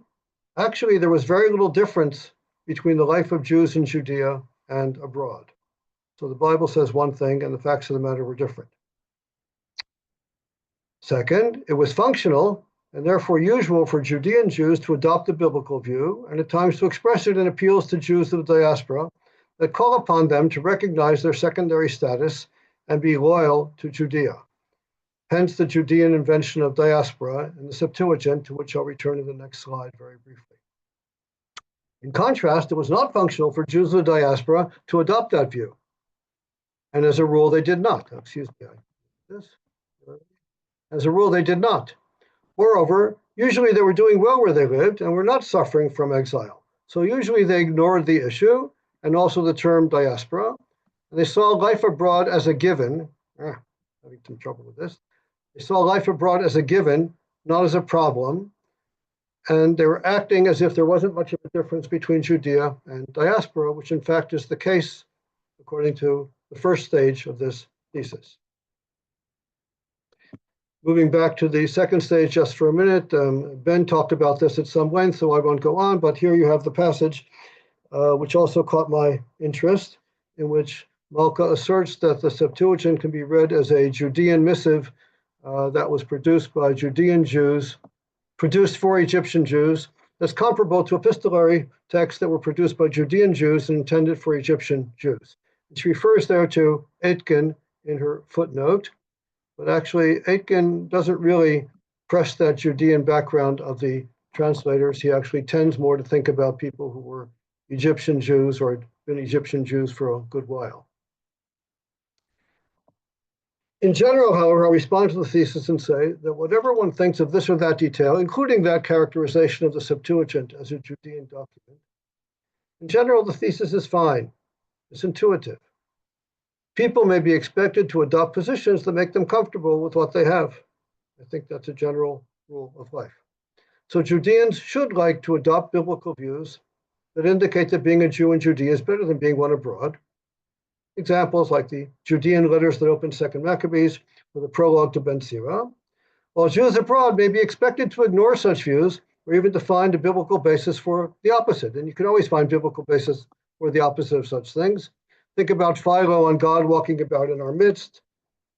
actually, there was very little difference between the life of Jews in Judea and abroad. So the Bible says one thing and the facts of the matter were different. Second, it was functional and therefore usual for Judean Jews to adopt the biblical view and at times to express it in appeals to Jews of the diaspora that call upon them to recognize their secondary status and be loyal to Judea. Hence the Judean invention of diaspora and the Septuagint, to which I'll return in the next slide very briefly. In contrast, it was not functional for Jews of the diaspora to adopt that view. And as a rule, they did not. As a rule, they did not. Moreover, usually they were doing well where they lived and were not suffering from exile. So usually they ignored the issue and also the term diaspora. And they saw life abroad as a given. Having some trouble with this. They saw life abroad as a given, not as a problem. And they were acting as if there wasn't much of a difference between Judea and diaspora, which in fact is the case, according to the first stage of this thesis. Moving back to the second stage just for a minute, Ben talked about this at some length, so I won't go on, but here you have the passage, which also caught my interest, in which Malka asserts that the Septuagint can be read as a Judean missive that was produced by Judean Jews, produced for Egyptian Jews, that's comparable to epistolary texts that were produced by Judean Jews and intended for Egyptian Jews. She refers there to Aitken in her footnote, but actually Aitken doesn't really press that Judean background of the translators. He actually tends more to think about people who were Egyptian Jews or had been Egyptian Jews for a good while. In general, however, I respond to the thesis and say that whatever one thinks of this or that detail, including that characterization of the Septuagint as a Judean document, in general, the thesis is fine. It's intuitive. People may be expected to adopt positions that make them comfortable with what they have. I think that's a general rule of life. So Judeans should like to adopt biblical views that indicate that being a Jew in Judea is better than being one abroad. Examples like the Judean letters that open Second Maccabees or the prologue to Ben Sira, while Jews abroad may be expected to ignore such views or even to find a biblical basis for the opposite. And you can always find biblical basis for the opposite of such things. Think about Philo and God walking about in our midst,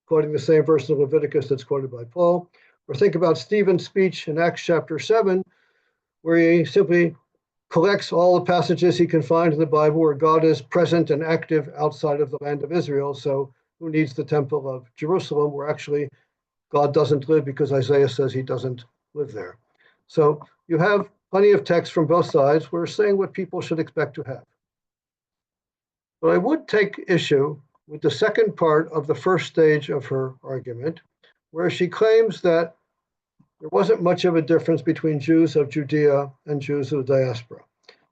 quoting the same verse in Leviticus that's quoted by Paul. Or think about Stephen's speech in Acts chapter 7, where he simply collects all the passages he can find in the Bible where God is present and active outside of the land of Israel. So who needs the temple of Jerusalem, where actually God doesn't live because Isaiah says he doesn't live there. So you have plenty of text from both sides. We're saying what people should expect to have. But I would take issue with the second part of the first stage of her argument, where she claims that there wasn't much of a difference between Jews of Judea and Jews of the diaspora.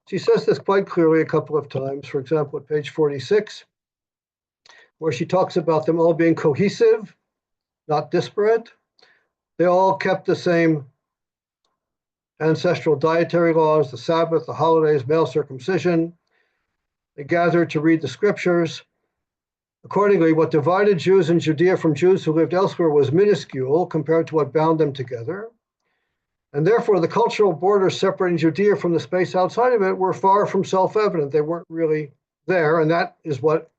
She says this quite clearly a couple of times, for example, at page 46, where she talks about them all being cohesive, not disparate. They all kept the same ancestral dietary laws, the Sabbath, the holidays, male circumcision. They gathered to read the scriptures. Accordingly, what divided Jews in Judea from Jews who lived elsewhere was minuscule compared to what bound them together. And therefore, the cultural borders separating Judea from the space outside of it were far from self-evident. They weren't really there, and that is what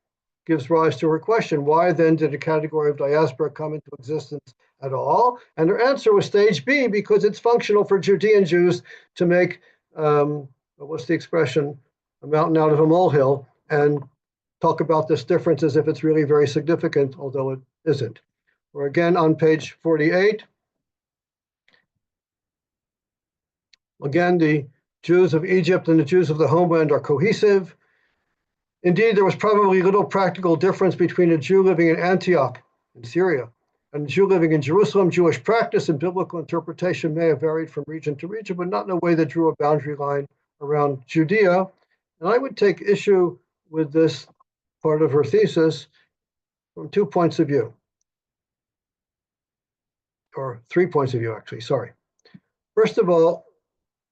gives rise to her question. Why then did a category of diaspora come into existence at all? And her answer was stage B, because it's functional for Judean Jews to make, what's the expression, a mountain out of a molehill, and talk about this difference as if it's really very significant, although it isn't. Or again, on page 48, again, the Jews of Egypt and the Jews of the homeland are cohesive. Indeed, there was probably little practical difference between a Jew living in Antioch in Syria and a Jew living in Jerusalem. Jewish practice and biblical interpretation may have varied from region to region, but not in a way that drew a boundary line around Judea. And I would take issue with this part of her thesis from 2 points of view, or 3 points of view, actually, sorry. First of all,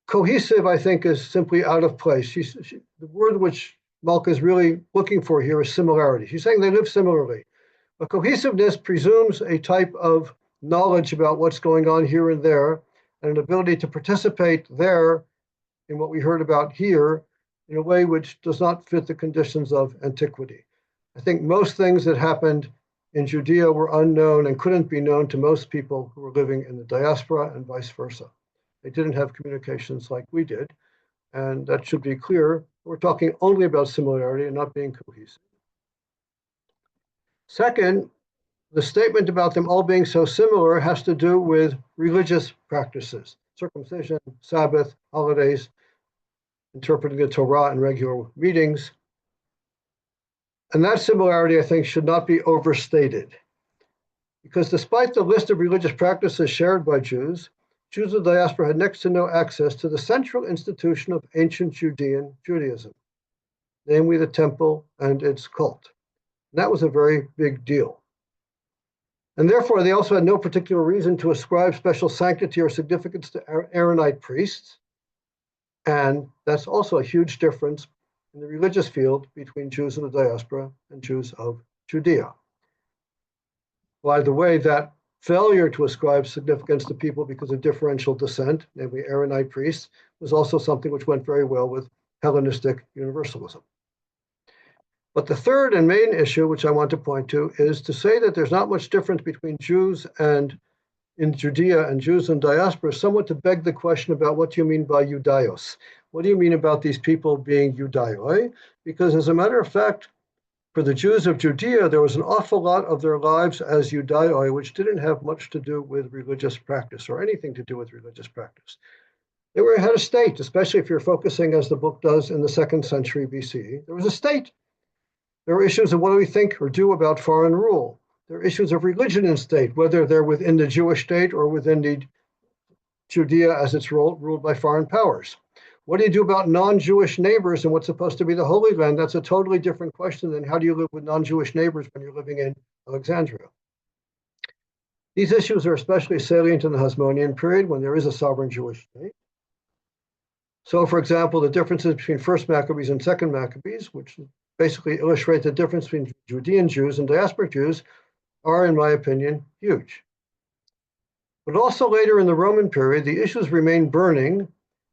cohesive, I think, is simply out of place. The word which Malka is really looking for here is similarity. She's saying they live similarly. But cohesiveness presumes a type of knowledge about what's going on here and there, and an ability to participate there in what we heard about here in a way which does not fit the conditions of antiquity. I think most things that happened in Judea were unknown and couldn't be known to most people who were living in the diaspora and vice versa. They didn't have communications like we did, and that should be clear. We're talking only about similarity and not being cohesive. Second, the statement about them all being so similar has to do with religious practices, circumcision, Sabbath, holidays, interpreting the Torah in regular meetings. And that similarity, I think, should not be overstated. Because despite the list of religious practices shared by Jews, Jews of the diaspora had next to no access to the central institution of ancient Judaism, namely the temple and its cult. And that was a very big deal. And therefore, they also had no particular reason to ascribe special sanctity or significance to Aaronite priests. And that's also a huge difference in the religious field between Jews of the diaspora and Jews of Judea. By the way, that failure to ascribe significance to people because of differential descent, namely Aaronite priests, was also something which went very well with Hellenistic universalism. But the third and main issue, which I want to point to, is to say that there's not much difference between Jews and in Judea and Jews in diaspora somewhat to beg the question about what do you mean by Judaios? What do you mean about these people being Judaioi? Because as a matter of fact, for the Jews of Judea, there was an awful lot of their lives as Judaioi, which didn't have much to do with religious practice or anything to do with religious practice. They had a state, especially if you're focusing, as the book does, in the 2nd century BCE. There was a state. There were issues of what do we think or do about foreign rule. There are issues of religion and state, whether they're within the Jewish state or within the Judea as it's ruled by foreign powers. What do you do about non-Jewish neighbors and what's supposed to be the Holy Land? That's a totally different question than how do you live with non-Jewish neighbors when you're living in Alexandria. These issues are especially salient in the Hasmonean period when there is a sovereign Jewish state. So, for example, the differences between 1st Maccabees and 2nd Maccabees, which basically illustrate the difference between Judean Jews and diasporic Jews, are, in my opinion, huge. But also later in the Roman period, the issues remain burning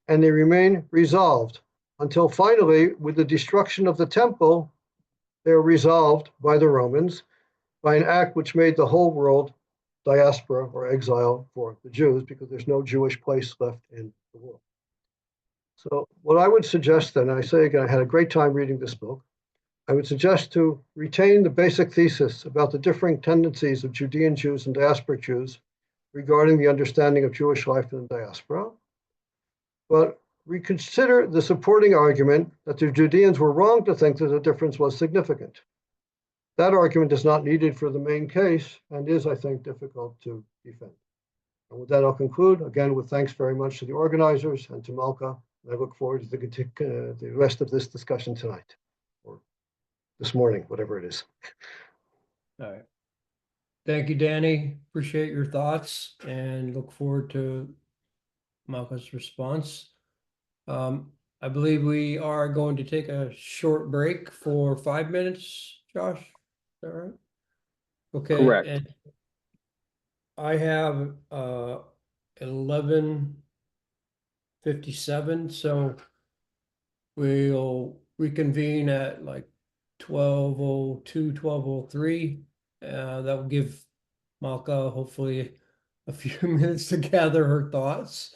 and they remain resolved until finally, with the destruction of the temple, they are resolved by the Romans by an act which made the whole world diaspora or exile for the Jews because there's no Jewish place left in the world. So what I would suggest then, and I say again, I had a great time reading this book, I would suggest to retain the basic thesis about the differing tendencies of Judean Jews and diasporic Jews regarding the understanding of Jewish life in the diaspora, but reconsider the supporting argument that the Judeans were wrong to think that the difference was significant. That argument is not needed for the main case and is, I think, difficult to defend. And with that, I'll conclude, again, with thanks very much to the organizers and to Malka. I look forward to the rest of this discussion tonight, or this morning, whatever it is. All right. Thank you, Danny. Appreciate your thoughts and look forward to Malka's response. I believe we are going to take a short break for 5 minutes, Josh. Is that right? Okay. Correct. And I have 11:57, so we'll reconvene at like 12:02, 12:03. That will give Malka hopefully a few minutes to gather her thoughts,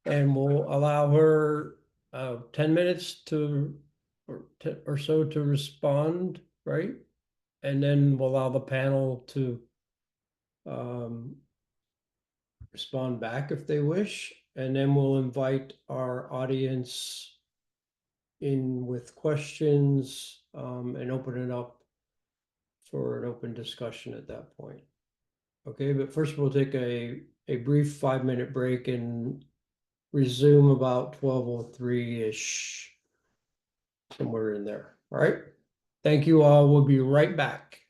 and we'll allow her 10 minutes or so to respond, right? And then we'll allow the panel to respond back if they wish, and then we'll invite our audience in with questions and open it up for an open discussion at that point. Okay, but first we'll take a brief 5-minute break and resume about 12:03-ish, somewhere in there. All right. Thank you all. We'll be right back.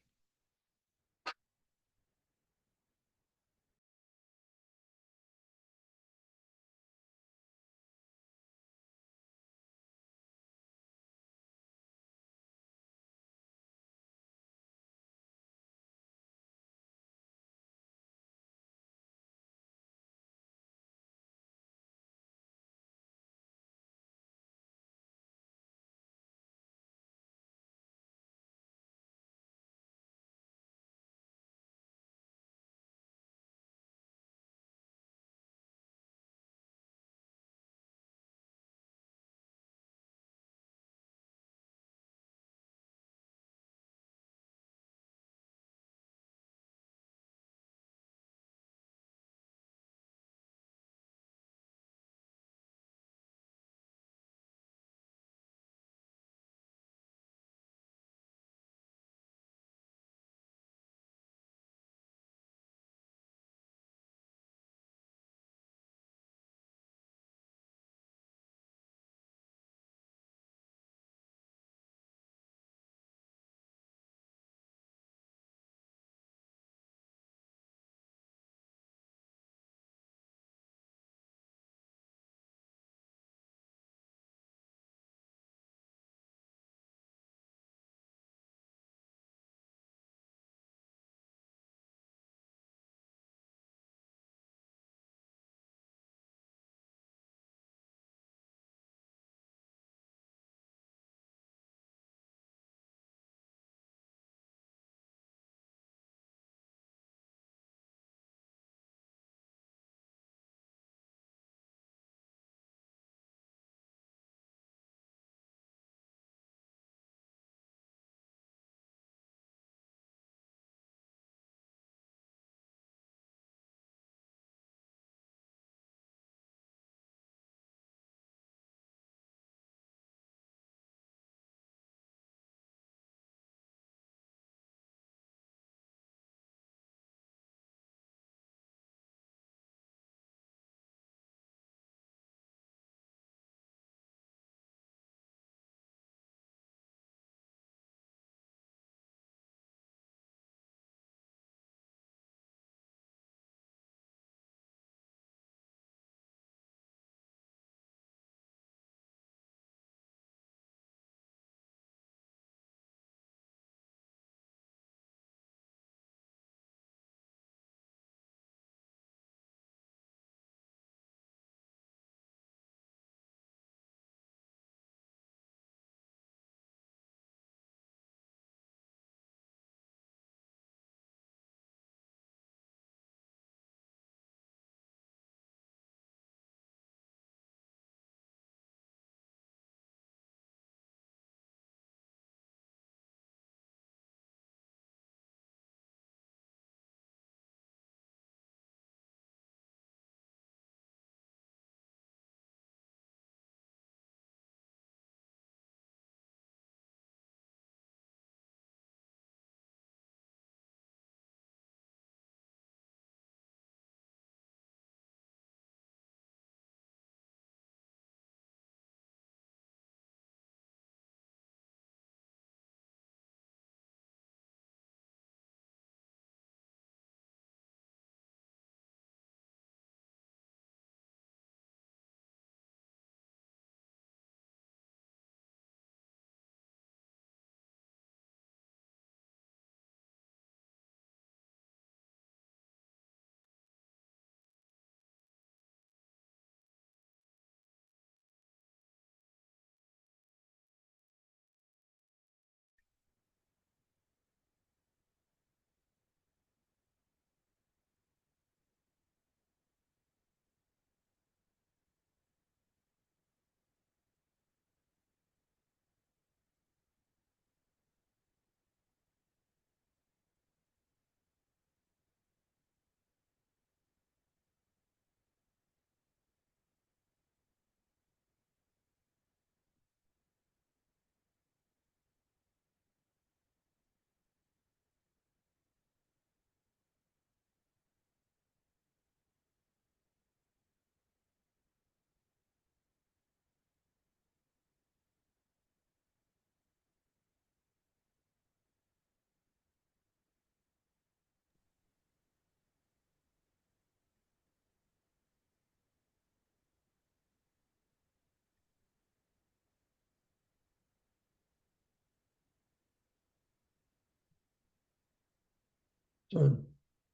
So,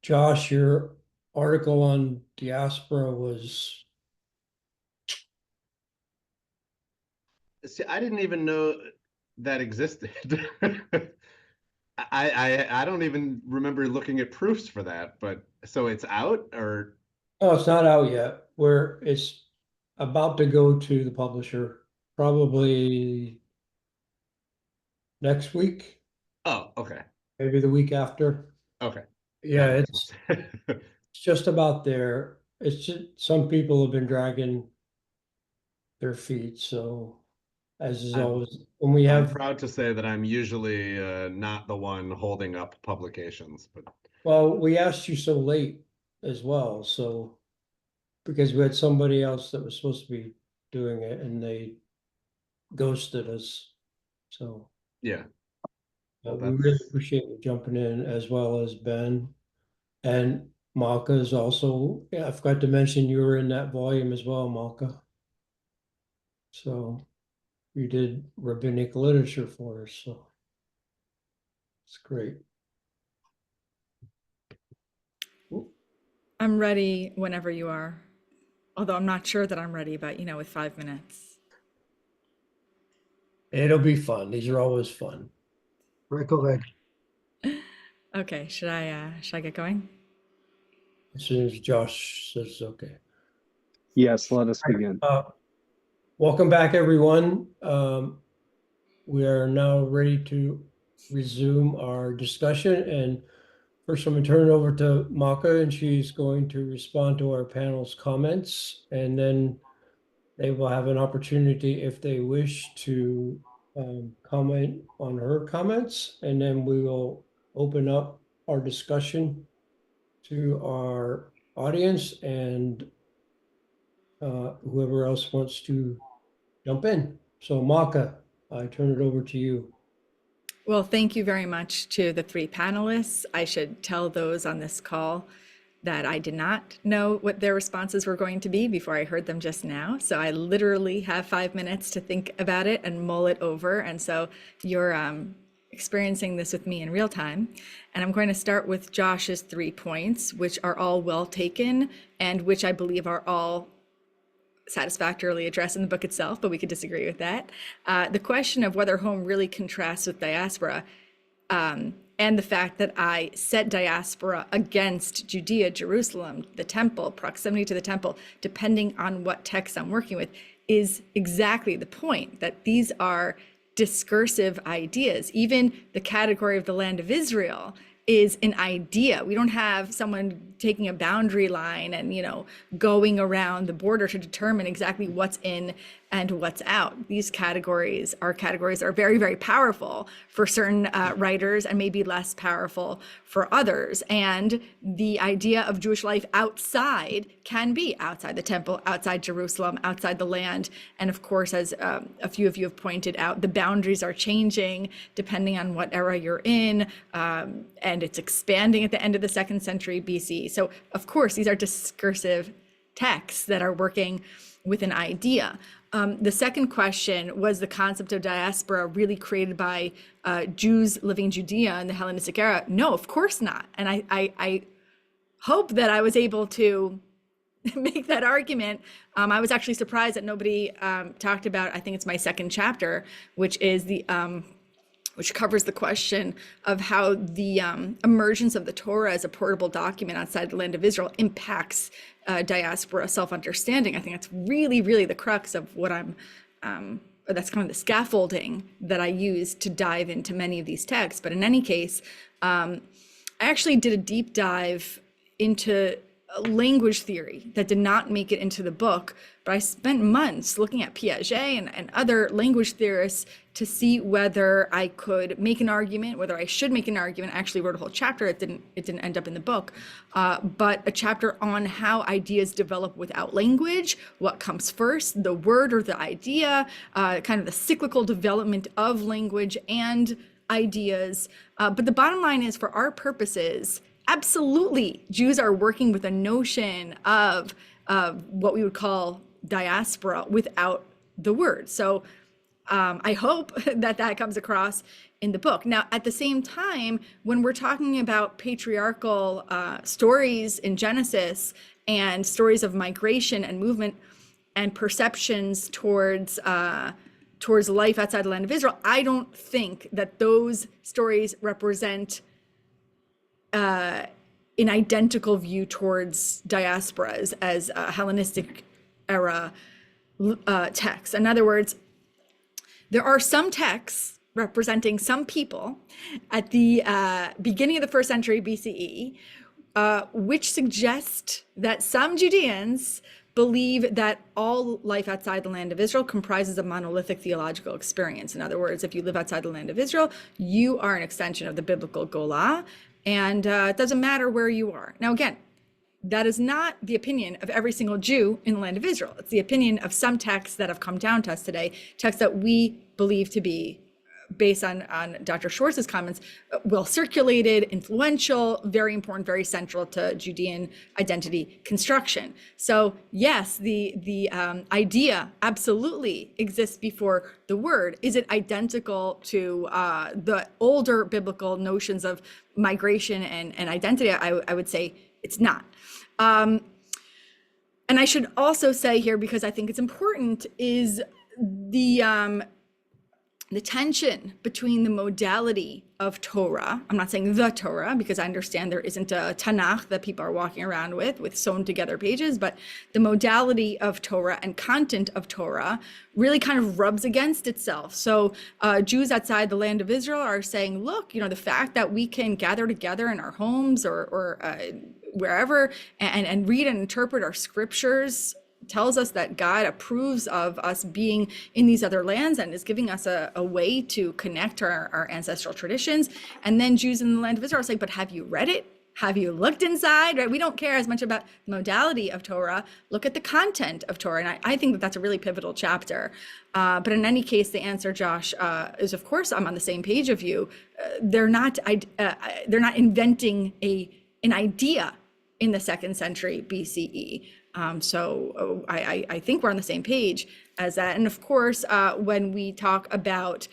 Josh, your article on diaspora was, See, I didn't even know that existed. I don't even remember looking at proofs for that, but so it's out or oh, it's not out yet, where it's about to go to the publisher, probably next week, oh, okay. maybe the week after. Okay. Yeah, That makes more it's sense. just about there. It's just some people have been dragging their feet, so as is I'm always, when we I'm have, proud to say that I'm usually not the one holding up publications, but well, we asked you so late as well, so because we had somebody else that was supposed to be doing it and they ghosted us. So yeah. Well, we really that's appreciate you jumping in as well as Ben. And Malka is also, yeah, I forgot to mention you were in that volume as well, Malka. So you did rabbinic literature for us, so it's great. I'm ready whenever you are. Although I'm not sure that I'm ready, but with 5 minutes. It'll be fun. These are always fun. Break a leg. Okay, should I get going? As soon as Josh says okay. Yes, let us begin. Welcome back, everyone. We are now ready to resume our discussion. And first, I'm going to turn it over to Malka, and she's going to respond to our panel's comments. And then they will have an opportunity, if they wish, to comment on her comments. And then we will open up our discussion to our audience and whoever else wants to jump in. So, Malka, I turn it over to you. Well, thank you very much to the three panelists. I should tell those on this call that I did not know what their responses were going to be before I heard them just now. So I literally have 5 minutes to think about it and mull it over. And so you're experiencing this with me in real time. And I'm going to start with Josh's 3 points, which are all well taken and which I believe are all satisfactorily addressed in the book itself, but we could disagree with that. The question of whether home really contrasts with diaspora, and the fact that I set diaspora against Judea, Jerusalem, the temple, proximity to the temple, depending on what text I'm working with, is exactly the point, that these are discursive ideas. Even the category of the land of Israel is an idea. We don't have someone taking a boundary line and, going around the border to determine exactly what's in and what's out. These categories are very, very powerful for certain writers and maybe less powerful for others. And the idea of Jewish life outside can be outside the temple, outside Jerusalem, outside the land. And of course, as a few of you have pointed out, the boundaries are changing depending on what era you're in, and it's expanding at the end of the 2nd century BC. So of course, these are discursive texts that are working with an idea. The second question was the concept of diaspora really created by Jews living in Judea in the Hellenistic era? No, of course not. And I hope that I was able to make that argument. I was actually surprised that nobody talked about, I think it's my 2nd chapter, which is which covers the question of how the emergence of the Torah as a portable document outside the land of Israel impacts diaspora self-understanding. I think that's really, really the crux of what that's kind of the scaffolding that I use to dive into many of these texts. But in any case, I actually did a deep dive into language theory that did not make it into the book, but I spent months looking at Piaget and other language theorists to see whether I could make an argument, whether I should make an argument. I actually wrote a whole chapter. It didn't end up in the book, but a chapter on how ideas develop without language, what comes first, the word or the idea, kind of the cyclical development of language and ideas. But the bottom line is, for our purposes, absolutely, Jews are working with a notion of what we would call diaspora without the word. So I hope that that comes across in the book. Now, at the same time, when we're talking about patriarchal stories in Genesis and stories of migration and movement and perceptions towards life outside the land of Israel, I don't think that those stories represent an identical view towards diasporas as Hellenistic era texts. In other words, there are some texts representing some people at the beginning of the 1st century BCE, which suggest that some Judeans believe that all life outside the land of Israel comprises a monolithic theological experience. In other words, if you live outside the land of Israel, you are an extension of the biblical Golah, and it doesn't matter where you are. Now, again, that is not the opinion of every single Jew in the land of Israel. It's the opinion of some texts that have come down to us today, texts that we believe to be, based on Dr. Schwartz's comments, well circulated, influential, very important, very central to Judean identity construction. So yes, the idea absolutely exists before the word. Is it identical to the older biblical notions of migration and identity? I would say it's not. And I should also say here, because I think it's important, is the tension between the modality of Torah. I'm not saying the Torah, because I understand there isn't a Tanakh that people are walking around with sewn together pages, but the modality of Torah and content of Torah really kind of rubs against itself. So Jews outside the land of Israel are saying, look, the fact that we can gather together in our homes or wherever and read and interpret our scriptures tells us that God approves of us being in these other lands and is giving us a way to connect to our ancestral traditions. And then Jews in the land of Israel say, but have you read it? Have you looked inside? Right? We don't care as much about the modality of Torah. Look at the content of Torah. And I think that that's a really pivotal chapter. But in any case, the answer, Josh, is of course I'm on the same page of you. They're not inventing an idea in the 2nd century BCE. So I think we're on the same page as that. And of course, when we talk about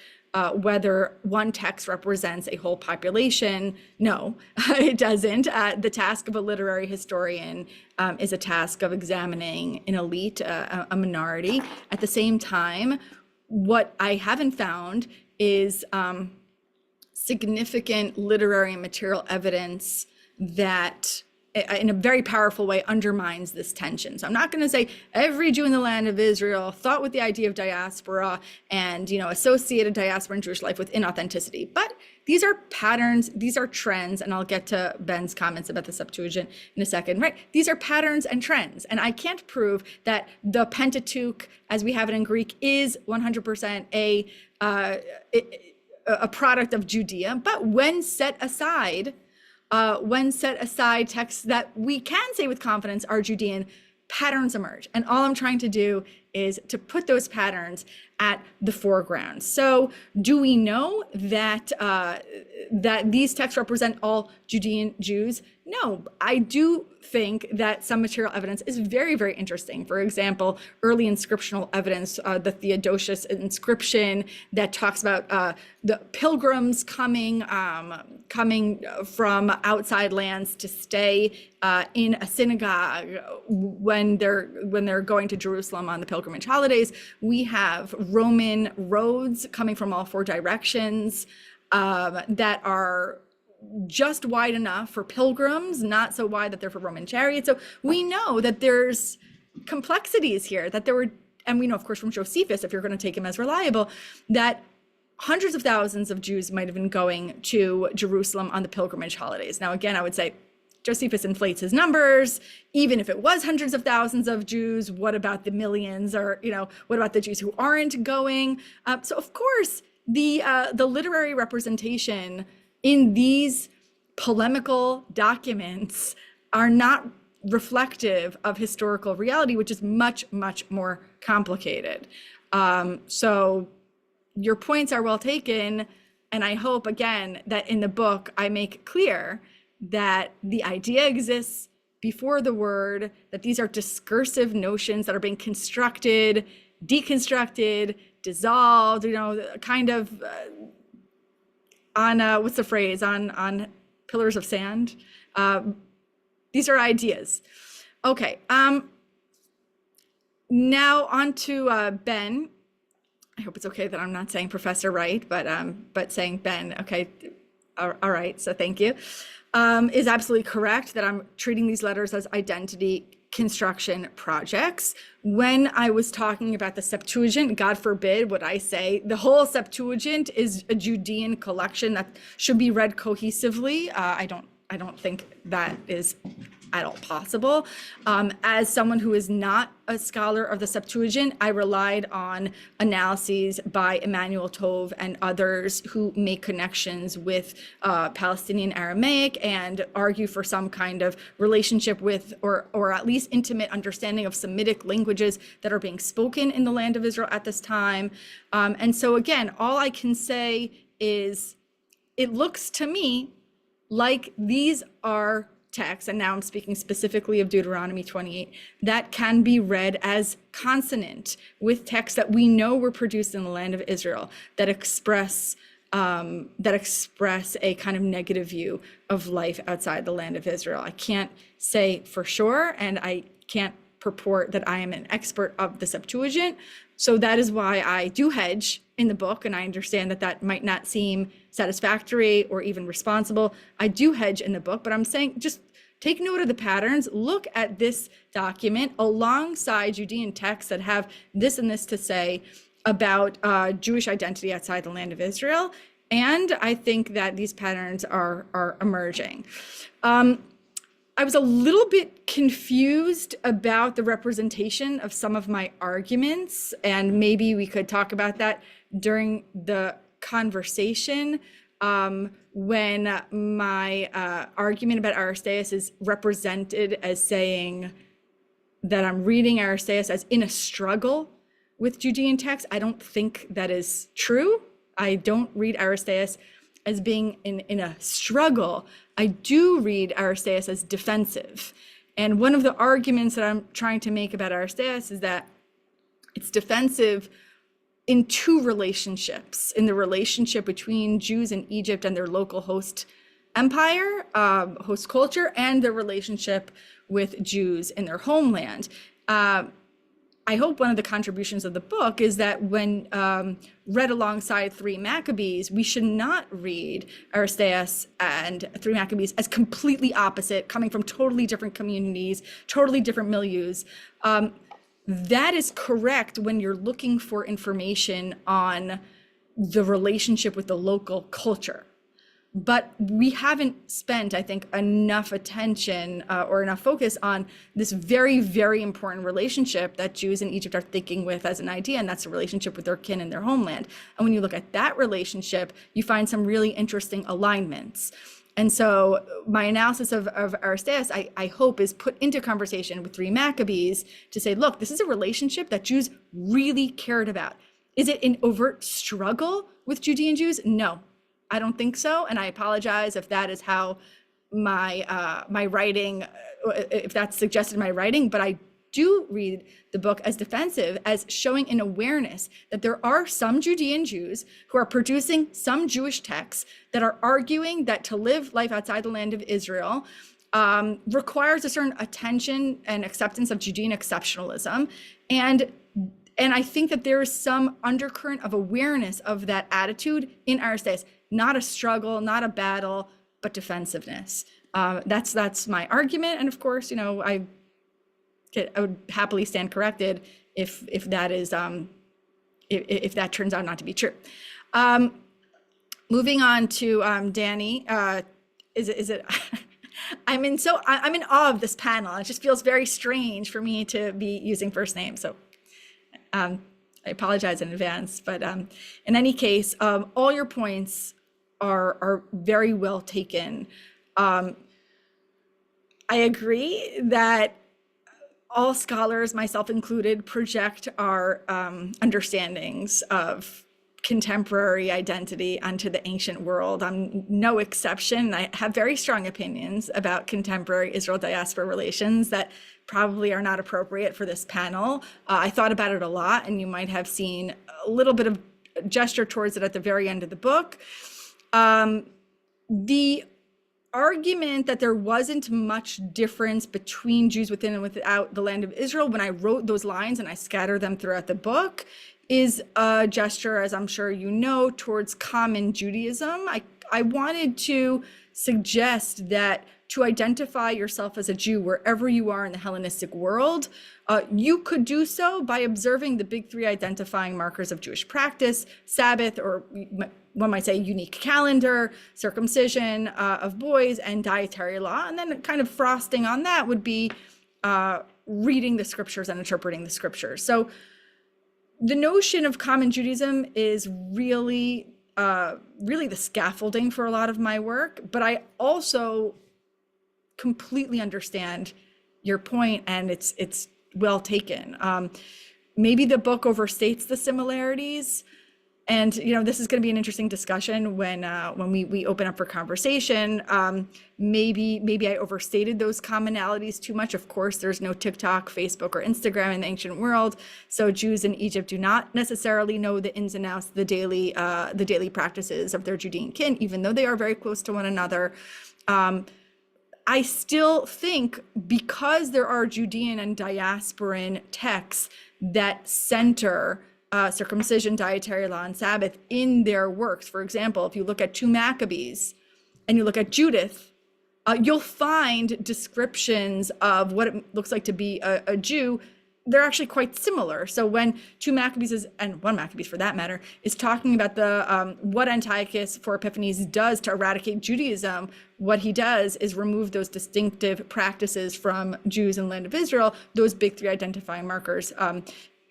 whether one text represents a whole population, no, it doesn't. The task of a literary historian is a task of examining an elite, a minority. At the same time, what I haven't found is significant literary and material evidence that in a very powerful way undermines this tension. So I'm not going to say every Jew in the land of Israel thought with the idea of diaspora and associated diaspora and Jewish life with inauthenticity, but these are patterns, these are trends, and I'll get to Ben's comments about the Septuagint in a second, right? These are patterns and trends, and I can't prove that the Pentateuch, as we have it in Greek, is 100% a product of Judea, but when set aside texts that we can say with confidence are Judean, patterns emerge. And all I'm trying to do is to put those patterns at the foreground. So do we know that that these texts represent all Judean Jews? No, I do think that some material evidence is very, very interesting. For example, early inscriptional evidence, the Theodosius inscription that talks about the pilgrims coming from outside lands to stay in a synagogue when they're going to Jerusalem on the pilgrimage holidays. We have Roman roads coming from all 4 directions that are just wide enough for pilgrims, not so wide that they're for Roman chariots. So we know that there's complexities here, that there were, and we know, of course, from Josephus, if you're going to take him as reliable, that hundreds of thousands of Jews might have been going to Jerusalem on the pilgrimage holidays. Now, again, I would say Josephus inflates his numbers. Even if it was hundreds of thousands of Jews, what about the millions, or what about the Jews who aren't going? So, of course, the literary representation in these polemical documents are not reflective of historical reality, which is much, much more complicated. So your points are well taken. And I hope, again, that in the book, I make clear that the idea exists before the word, that these are discursive notions that are being constructed deconstructed, dissolved, kind of on what's the phrase, on pillars of sand. These are ideas. Okay, now on to Ben. I hope it's okay that I'm not saying Professor Wright, but saying Ben. Okay, all right. So thank you. Is absolutely correct that I'm treating these letters as identity construction projects. When I was talking about the Septuagint, God forbid would I say the whole Septuagint is a Judean collection that should be read cohesively. I don't think that is at all possible. As someone who is not a scholar of the Septuagint, I relied on analyses by Emmanuel Tove and others who make connections with Palestinian Aramaic and argue for some kind of relationship with, or at least intimate understanding of Semitic languages that are being spoken in the land of Israel at this time. And so again, all I can say is it looks to me like these are texts, and now I'm speaking specifically of Deuteronomy 28, that can be read as consonant with texts that we know were produced in the land of Israel that express a kind of negative view of life outside the land of Israel. I can't say for sure, and I can't purport that I am an expert of the Septuagint. So that is why I do hedge in the book, and I understand that that might not seem satisfactory or even responsible. I do hedge in the book, but I'm saying just take note of the patterns. Look at this document alongside Judean texts that have this and this to say about Jewish identity outside the land of Israel. And I think that these patterns are emerging. I was a little bit confused about the representation of some of my arguments, and maybe we could talk about that during the conversation. When my argument about Aristeas is represented as saying that I'm reading Aristeas as in a struggle with Judean texts, I don't think that is true. I don't read Aristeas as being in a struggle. I do read Aristeas as defensive. And one of the arguments that I'm trying to make about Aristeas is that it's defensive in two relationships: in the relationship between Jews in Egypt and their local host empire, host culture, and the relationship with Jews in their homeland. I hope one of the contributions of the book is that when read alongside 3 Maccabees, we should not read Aristeas and 3 Maccabees as completely opposite, coming from totally different communities, totally different milieus. That is correct when you're looking for information on the relationship with the local culture. But we haven't spent, I think, enough attention or enough focus on this very, very important relationship that Jews in Egypt are thinking with as an idea, and that's a relationship with their kin and their homeland. And when you look at that relationship, you find some really interesting alignments. And so my analysis of Aristeas, I hope, is put into conversation with 3 Maccabees to say, look, this is a relationship that Jews really cared about. Is it an overt struggle with Judean Jews? No. I don't think so, and I apologize if that is how my writing, if that's suggested in my writing, but I do read the book as defensive, as showing an awareness that there are some Judean Jews who are producing some Jewish texts that are arguing that to live life outside the land of Israel requires a certain attention and acceptance of Judean exceptionalism. And I think that there is some undercurrent of awareness of that attitude in Aristeas. Not a struggle, not a battle, but defensiveness. That's my argument. And of course, I would happily stand corrected if that is if that turns out not to be true. Moving on to Danny. Is it? I'm in awe of this panel. It just feels very strange for me to be using first names. So I apologize in advance. But in any case, all your points are very well taken. I agree that all scholars, myself included, project our understandings of contemporary identity onto the ancient world. I'm no exception. I have very strong opinions about contemporary Israel diaspora relations that probably are not appropriate for this panel. I thought about it a lot, and you might have seen a little bit of gesture towards it at the very end of the book. The argument that there wasn't much difference between Jews within and without the land of Israel, when I wrote those lines and I scatter them throughout the book, is a gesture, as I'm sure you know, towards common Judaism. I wanted to suggest that to identify yourself as a Jew wherever you are in the Hellenistic world, you could do so by observing the big three identifying markers of Jewish practice: Sabbath, or one might say unique calendar, circumcision of boys, and dietary law. And then kind of frosting on that would be reading the scriptures and interpreting the scriptures. So the notion of common Judaism is really the scaffolding for a lot of my work, but I also completely understand your point, and it's well taken. Maybe the book overstates the similarities, and this is going to be an interesting discussion when we open up for conversation. Maybe I overstated those commonalities too much. Of course, there's no TikTok, Facebook, or Instagram in the ancient world, so Jews in Egypt do not necessarily know the ins and outs, the daily practices of their Judean kin, even though they are very close to one another. I still think, because there are Judean and diasporan texts that center circumcision, dietary law, and Sabbath in their works. For example, if you look at 2 Maccabees and you look at Judith, you'll find descriptions of what it looks like to be a Jew. They're actually quite similar. So when 2 Maccabees and 1 Maccabees for that matter, is talking about the what Antiochus for Epiphanes does to eradicate Judaism, what he does is remove those distinctive practices from Jews in the land of Israel. Those big three identifying markers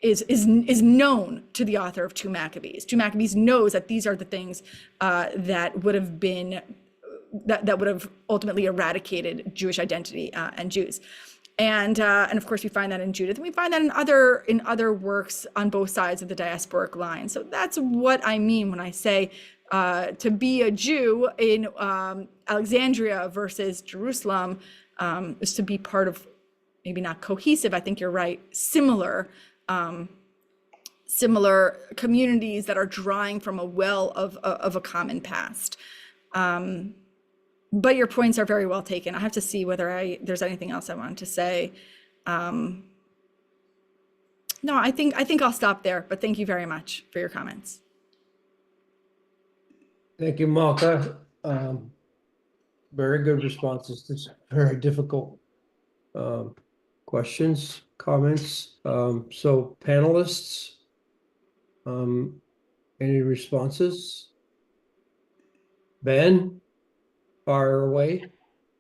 is known to the author of 2 Maccabees. 2 Maccabees knows that these are the things that would have ultimately eradicated Jewish identity and Jews. And of course, we find that in Judith, and we find that in other works on both sides of the diasporic line. So that's what I mean when I say to be a Jew in Alexandria versus Jerusalem is to be part of, maybe not cohesive, I think you're right, similar communities that are drawing from a well of a common past. But your points are very well taken. I have to see whether there's anything else I wanted to say. No, I think I'll stop there, but thank you very much for your comments. Thank you, Malka. Very good responses to some very difficult questions, comments. So panelists, any responses? Ben? Far away.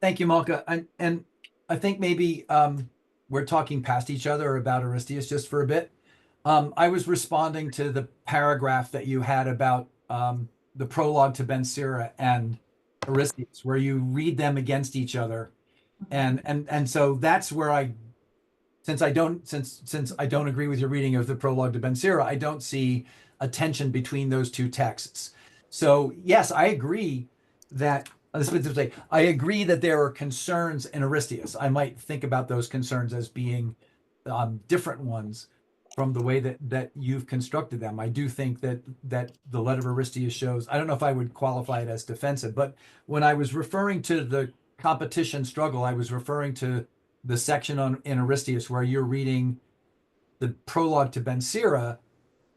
Thank you, Malka. And I think maybe we're talking past each other about Aristeas just for a bit. I was responding to the paragraph that you had about the prologue to Ben Sira and Aristeas, where you read them against each other, and so that's where since I don't agree with your reading of the prologue to Ben Sira, I don't see a tension between those two texts. So yes, I agree that. I agree that there are concerns in Aristeas. I might think about those concerns as being different ones from the way that you've constructed them. I do think that the letter of Aristeas shows, I don't know if I would qualify it as defensive, but when I was referring to the competition struggle, I was referring to the section in Aristeas where you're reading the prologue to Ben Sira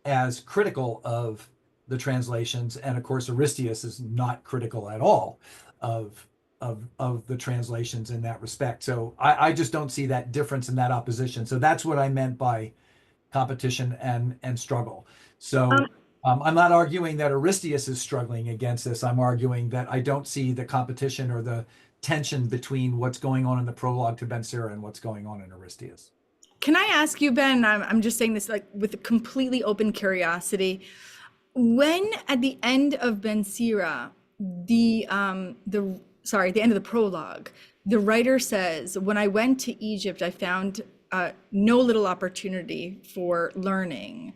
as critical of the translations, and of course Aristeas is not critical at all of the translations in that respect. So I just don't see that difference in that opposition. So that's what I meant by competition and struggle. So I'm not arguing that Aristeas is struggling against this. I'm arguing that I don't see the competition or the tension between what's going on in the prologue to Ben Sira and what's going on in Aristeas. Can I ask you, Ben, I'm just saying this like with a completely open curiosity, when at the end of Ben Sira, the end of the prologue, the writer says, when I went to Egypt, I found no little opportunity for learning.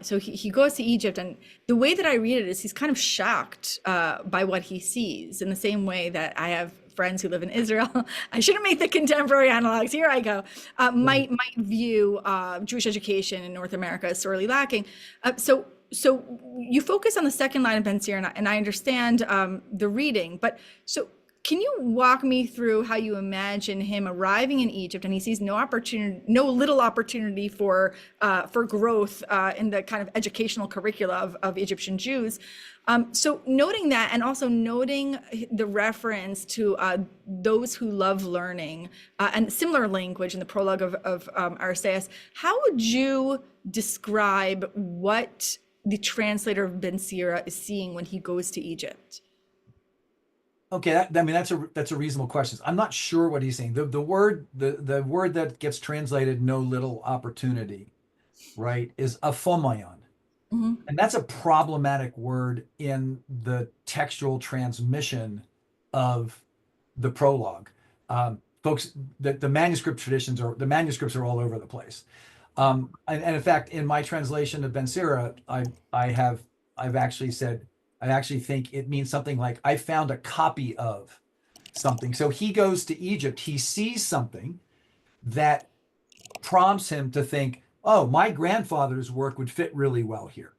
So he goes to Egypt, and the way that I read it is he's kind of shocked by what he sees, in the same way that I have friends who live in Israel. I shouldn't make the contemporary analogs. Here I go. Might view Jewish education in North America as sorely lacking. So you focus on the second line of Ben Sira, and I understand the reading, but so can you walk me through how you imagine him arriving in Egypt, and he sees no little opportunity for growth in the kind of educational curricula of Egyptian Jews. So noting that, and also noting the reference to those who love learning, and similar language in the prologue of Aristeas, how would you describe what the translator of Ben Sira is seeing when he goes to Egypt? Okay, I mean that's a reasonable question. I'm not sure what he's saying. The word that gets translated "no little opportunity," right, is aphomayon, and that's a problematic word in the textual transmission of the prologue. Folks, the manuscripts are all over the place. And in fact, in my translation of Ben Sira, I've actually said, I actually think it means something like, I found a copy of something. So he goes to Egypt, he sees something that prompts him to think, oh, my grandfather's work would fit really well here.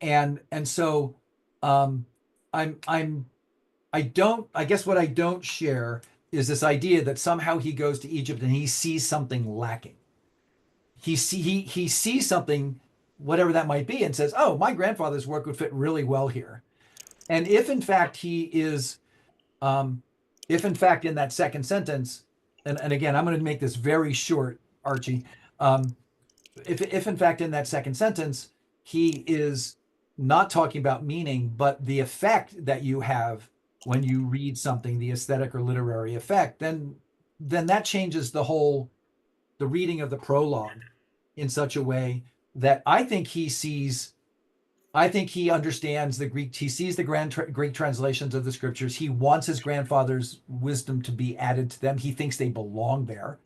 And so I guess what I don't share is this idea that somehow he goes to Egypt and he sees something lacking. He sees something, whatever that might be, and says, oh, my grandfather's work would fit really well here. And if in fact he is, if in fact in that second sentence, and again, I'm going to make this very short, Archie, if in fact in that second sentence, he is not talking about meaning, but the effect that you have when you read something, the aesthetic or literary effect, then that changes the reading of the prologue in such a way that I think he understands the Greek. He sees the Greek translations of the scriptures. He wants his grandfather's wisdom to be added to them. He thinks they belong there.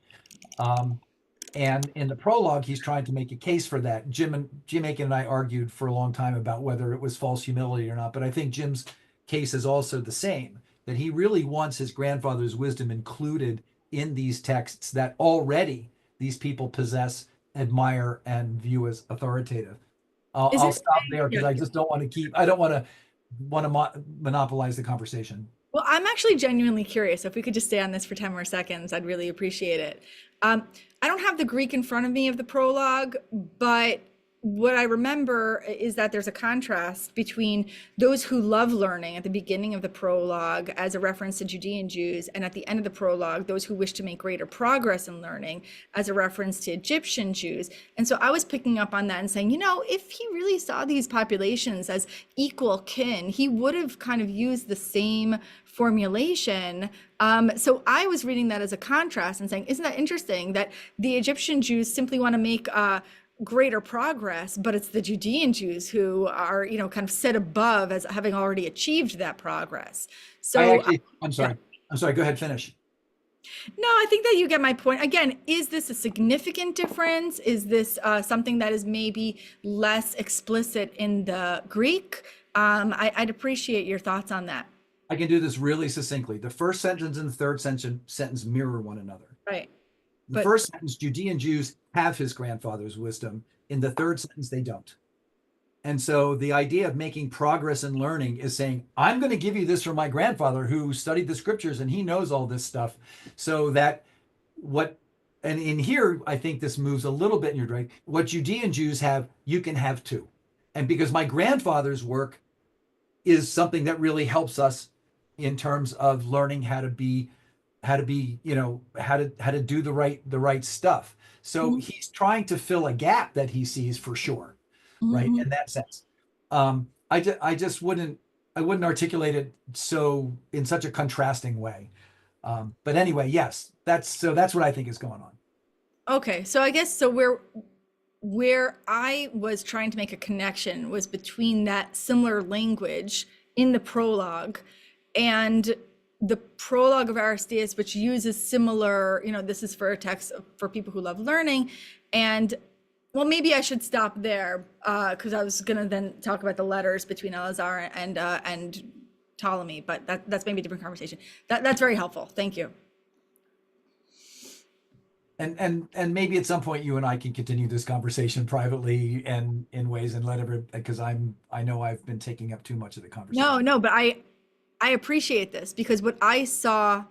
And in the prologue, he's trying to make a case for that. Jim Aiken and I argued for a long time about whether it was false humility or not, but I think Jim's case is also the same, that he really wants his grandfather's wisdom included in these texts that already these people possess, admire, and view as authoritative. I'll stop there because I just don't want to monopolize the conversation. Well, I'm actually genuinely curious. If we could just stay on this for 10 more seconds, I'd really appreciate it. I don't have the Greek in front of me of the prologue, but what I remember is that there's a contrast between those who love learning at the beginning of the prologue as a reference to Judean Jews, and at the end of the prologue, those who wish to make greater progress in learning as a reference to Egyptian Jews. And so I was picking up on that and saying, if he really saw these populations as equal kin, he would have kind of used the same formulation. So I was reading that as a contrast and saying, isn't that interesting that the Egyptian Jews simply want to make greater progress, but it's the Judean Jews who are, kind of set above as having already achieved that progress. So I'm sorry. Go ahead, finish. No, I think that you get my point. Again, is this a significant difference? Is this something that is maybe less explicit in the Greek? I'd appreciate your thoughts on that. I can do this really succinctly. The first sentence and the third sentence mirror one another. Right. The first sentence, Judean Jews have his grandfather's wisdom. In the third sentence, they don't. And so the idea of making progress in learning is saying, I'm going to give you this from my grandfather who studied the scriptures and he knows all this stuff. So that and in here, I think this moves a little bit in your direction. What Judean Jews have, you can have too. And because my grandfather's work is something that really helps us in terms of learning how to do the right stuff. So he's trying to fill a gap that he sees for sure, right? In that sense, I wouldn't articulate it in such a contrasting way. But anyway, yes, that's what I think is going on. Okay, so I guess where I was trying to make a connection was between that similar language in the prologue and the prologue of Aristeas, which uses similar, this is for a text for people who love learning. And well, maybe I should stop there because I was going to then talk about the letters between Eleazar and Ptolemy, but that's maybe a different conversation. That's very helpful. Thank you. And maybe at some point you and I can continue this conversation privately and in ways and because I know I've been taking up too much of the conversation. No, but I appreciate this because what I saw,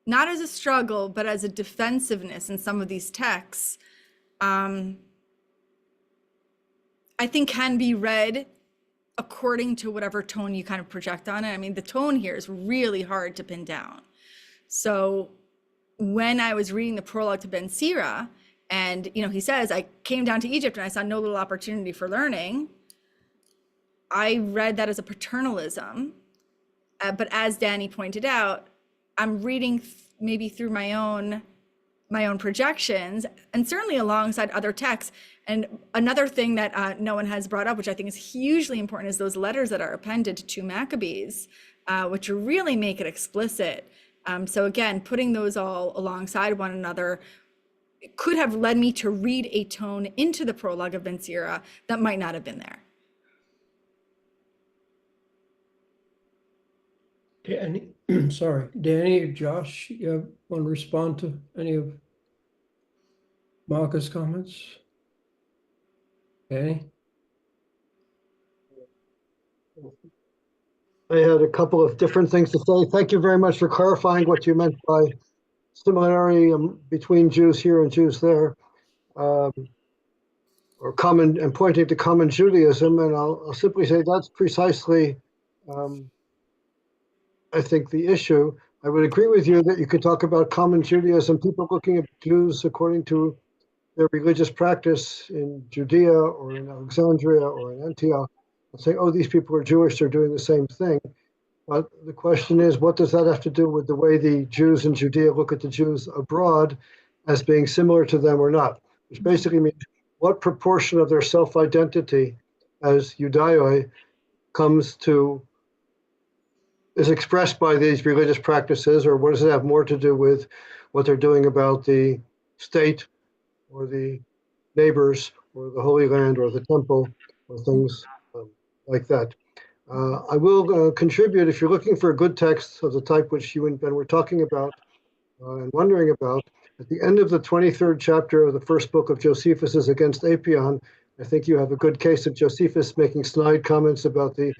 not as a struggle, but as a defensiveness in some of these texts, I think can be read according to whatever tone you kind of project on it. I mean, the tone here is really hard to pin down. So when I was reading the prologue to Ben Sira, and he says, I came down to Egypt and I saw no little opportunity for learning, I read that as a paternalism. But as Danny pointed out, I'm reading maybe through my own projections, and certainly alongside other texts. And another thing that no one has brought up, which I think is hugely important, is those letters that are appended to Maccabees, which really make it explicit. So again, putting those all alongside one another could have led me to read a tone into the prologue of Ben Sira that might not have been there. Danny, sorry, Danny, Josh, you want to respond to any of Malka's comments? Danny? I had a couple of different things to say. Thank you very much for clarifying what you meant by similarity between Jews here and Jews there, or common, and pointing to common Judaism. And I'll simply say that's precisely, I think, the issue. I would agree with you that you could talk about common Judaism, people looking at Jews according to their religious practice in Judea or in Alexandria or in Antioch, and say, oh, these people are Jewish, they're doing the same thing. But the question is, what does that have to do with the way the Jews in Judea look at the Jews abroad as being similar to them or not? Which basically means what proportion of their self-identity as Judaioi is expressed by these religious practices, or what does it have more to do with what they're doing about the state or the neighbors or the Holy Land or the temple or things like that. I will contribute, if you're looking for a good text of the type which you and Ben were talking about and wondering about, at the end of the 23rd chapter of the first book of Josephus' Against Apion, I think you have a good case of Josephus making snide comments about the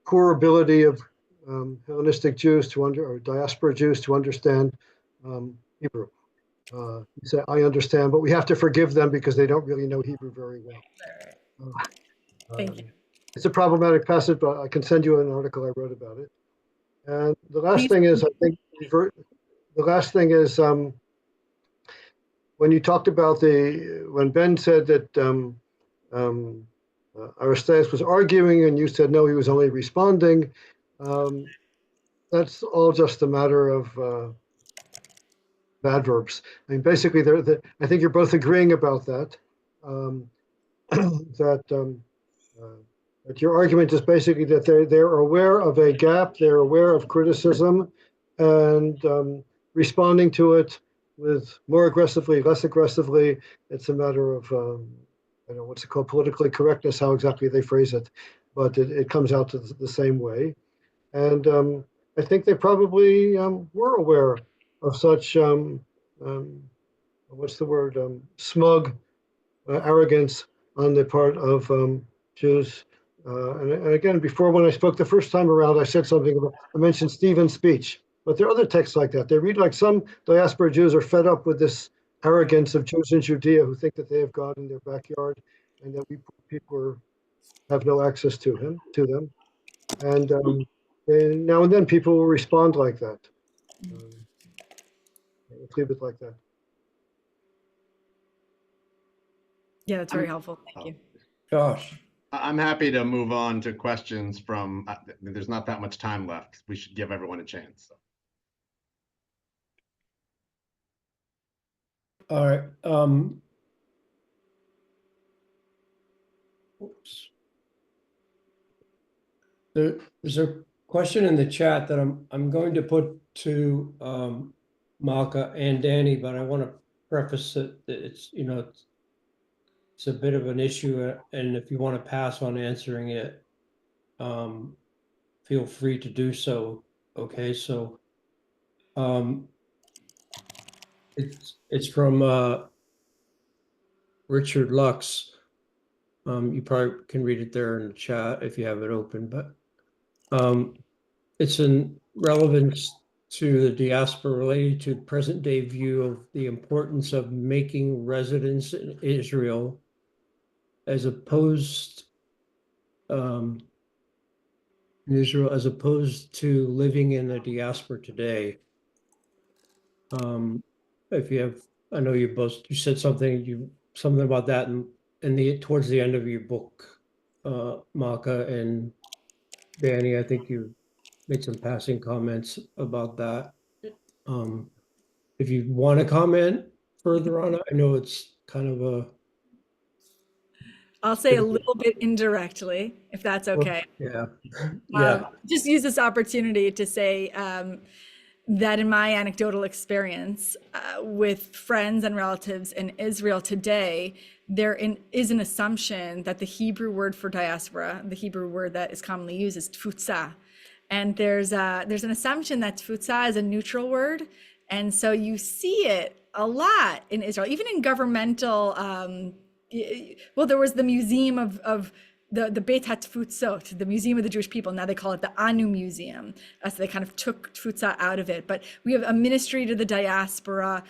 poor ability of Hellenistic Jews or diaspora Jews to understand Hebrew. He said, I understand, but we have to forgive them because they don't really know Hebrew very well. Thank you. It's a problematic passage, but I can send you an article I wrote about it. And the last thing is, I think, when you talked about when Ben said that Aristeas was arguing and you said, no, he was only responding, that's all just a matter of adverbs. I mean, basically, I think you're both agreeing about that, that your argument is basically that they're aware of a gap, they're aware of criticism, and responding to it with more aggressively, less aggressively. It's a matter of, I don't know, what's it called, politically correctness, how exactly they phrase it, but it comes out to the same way. And I think they probably were aware of such, what's the word, smug arrogance on the part of Jews. And again, before, when I spoke the first time around, I said something about, I mentioned Stephen's speech, but there are other texts like that. They read like some diaspora Jews are fed up with this arrogance of Jews in Judea who think that they have God in their backyard and that we people have no access to them. And now and then people will respond like that. Let's leave it like that. Yeah, that's very helpful. Thank you. Josh? I'm happy to move on to questions from, there's not that much time left. We should give everyone a chance. So. All right. Oops. Is there question in the chat that I'm going to put to Malka and Danny, but I want to preface it that it's, you know, it's a bit of an issue, and if you want to pass on answering it, feel free to do so. Okay, so it's from Richard Lux. You probably can read it there in the chat if you have it open, but it's in relevance to the diaspora related to present day view of the importance of making residence in Israel as opposed in Israel as opposed to living in the diaspora today. If you have, I know you said something about that in the towards the end of your book, Malka and Danny. I think you made some passing comments about that. If you want to comment further on it, I know it's kind of a I'll say a little bit indirectly, if that's okay. yeah, yeah. Just use this opportunity to say that in my anecdotal experience with friends and relatives in Israel today, is an assumption that the Hebrew word for diaspora, the Hebrew word that is commonly used, is tfutza. And there's an assumption that tfutza is a neutral word. And so you see it a lot in Israel, even in governmental, well, there was the museum of the Beit HaTfutzot, the Museum of the Jewish People. Now they call it the Anu Museum. So they kind of took tfutza out of it. But we have a ministry to the diaspora.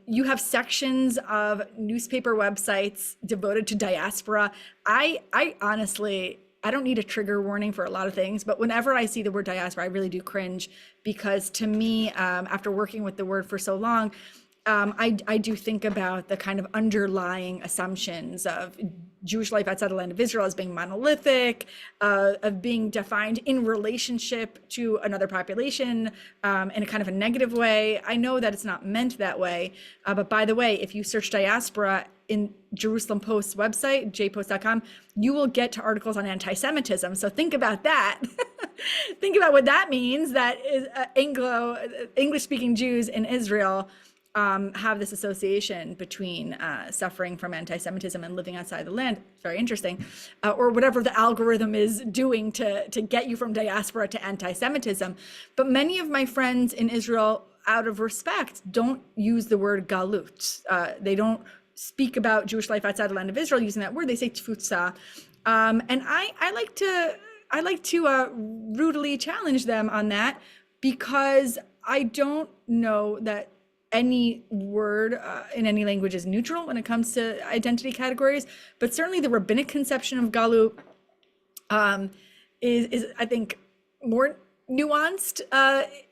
You have sections of newspaper websites devoted to diaspora. I honestly, I don't need a trigger warning for a lot of things, but whenever I see the word diaspora, I really do cringe, because to me, after working with the word for so long, I do think about the kind of underlying assumptions of Jewish life outside the land of Israel as being monolithic, of being defined in relationship to another population in a kind of a negative way. I know that it's not meant that way, but by the way, if you search diaspora in Jerusalem Post's website, jpost.com, you will get to articles on anti-Semitism. So think about that. Think about what that means, that is English-speaking Jews in Israel have this association between suffering from anti-Semitism and living outside the land. It's very interesting. Or whatever the algorithm is doing to get you from diaspora to anti-Semitism. But many of my friends in Israel, out of respect, don't use the word galut. They don't speak about Jewish life outside the land of Israel using that word. They say tfutza. And I like to rudely challenge them on that, because I don't know that any word in any language is neutral when it comes to identity categories, but certainly the rabbinic conception of galut is I think more nuanced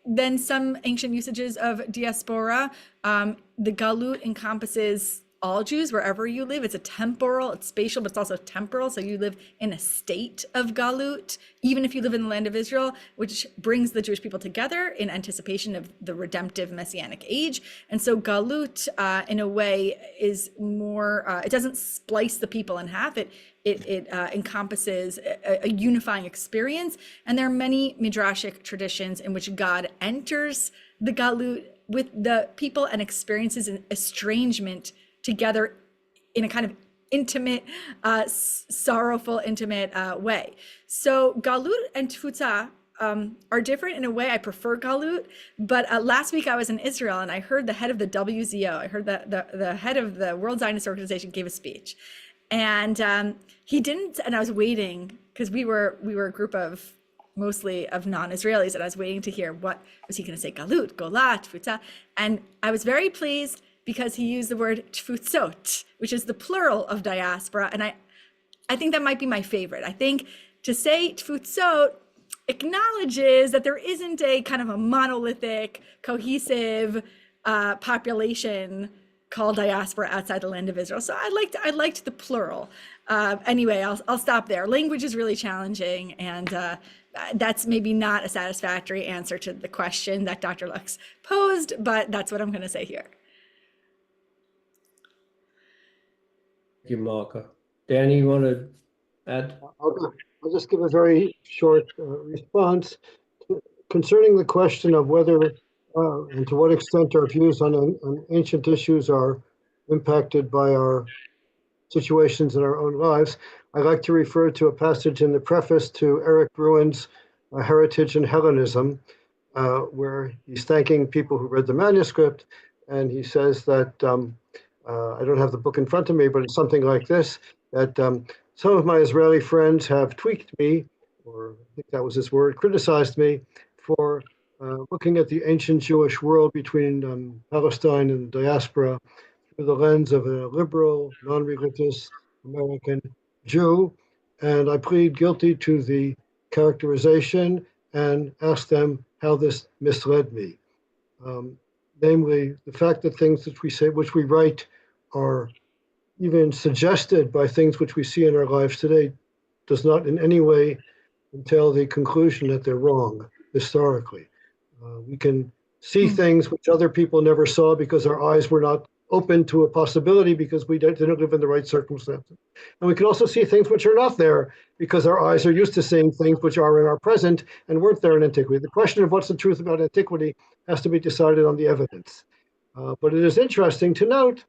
than some ancient usages of diaspora. The galut encompasses all Jews wherever you live. It's it's spatial, but it's also temporal. So you live in a state of galut, even if you live in the land of Israel, which brings the Jewish people together in anticipation of the redemptive messianic age. And so galut, in a way, is more, it doesn't splice the people in half. It encompasses a unifying experience. And there are many midrashic traditions in which God enters the galut with the people and experiences an estrangement together in a kind of intimate, sorrowful, intimate way. So galut and tfutza are different in a way. I prefer galut, but last week I was in Israel and I heard the head of the WZO, I heard the head of the World Zionist Organization gave a speech, and he didn't, and I was waiting, because we were a group of mostly of non-Israelis, and I was waiting to hear what was he going to say, galut, golat, tfutza, and I was very pleased, because he used the word tfutzot, which is the plural of diaspora. And I think that might be my favorite. I think to say tfutzot acknowledges that there isn't a kind of a monolithic, cohesive population called diaspora outside the land of Israel. So I liked the plural. Anyway, I'll stop there. Language is really challenging, and that's maybe not a satisfactory answer to the question that Dr. Lux posed, but that's what I'm going to say here. Thank you, Malka. Danny, you want to add? I'll just give a very short response concerning the question of whether and to what extent our views on ancient issues are impacted by our situations in our own lives. I like to refer to a passage in the preface to Eric Bruin's Heritage and Hellenism, where he's thanking people who read the manuscript, and he says that I don't have the book in front of me, but it's something like this: that some of my Israeli friends have tweaked me, or I think that was his word, criticized me for looking at the ancient Jewish world between Palestine and the diaspora through the lens of a liberal, non-religious American Jew. And I plead guilty to the characterization and ask them how this misled me. Namely, the fact that things that we say, which we write, are even suggested by things which we see in our lives today, does not in any way entail the conclusion that they're wrong historically. We can see things which other people never saw because our eyes were not open to a possibility because we didn't live in the right circumstances. And we can also see things which are not there because our eyes are used to seeing things which are in our present and weren't there in antiquity. The question of what's the truth about antiquity has to be decided on the evidence. But it is interesting to note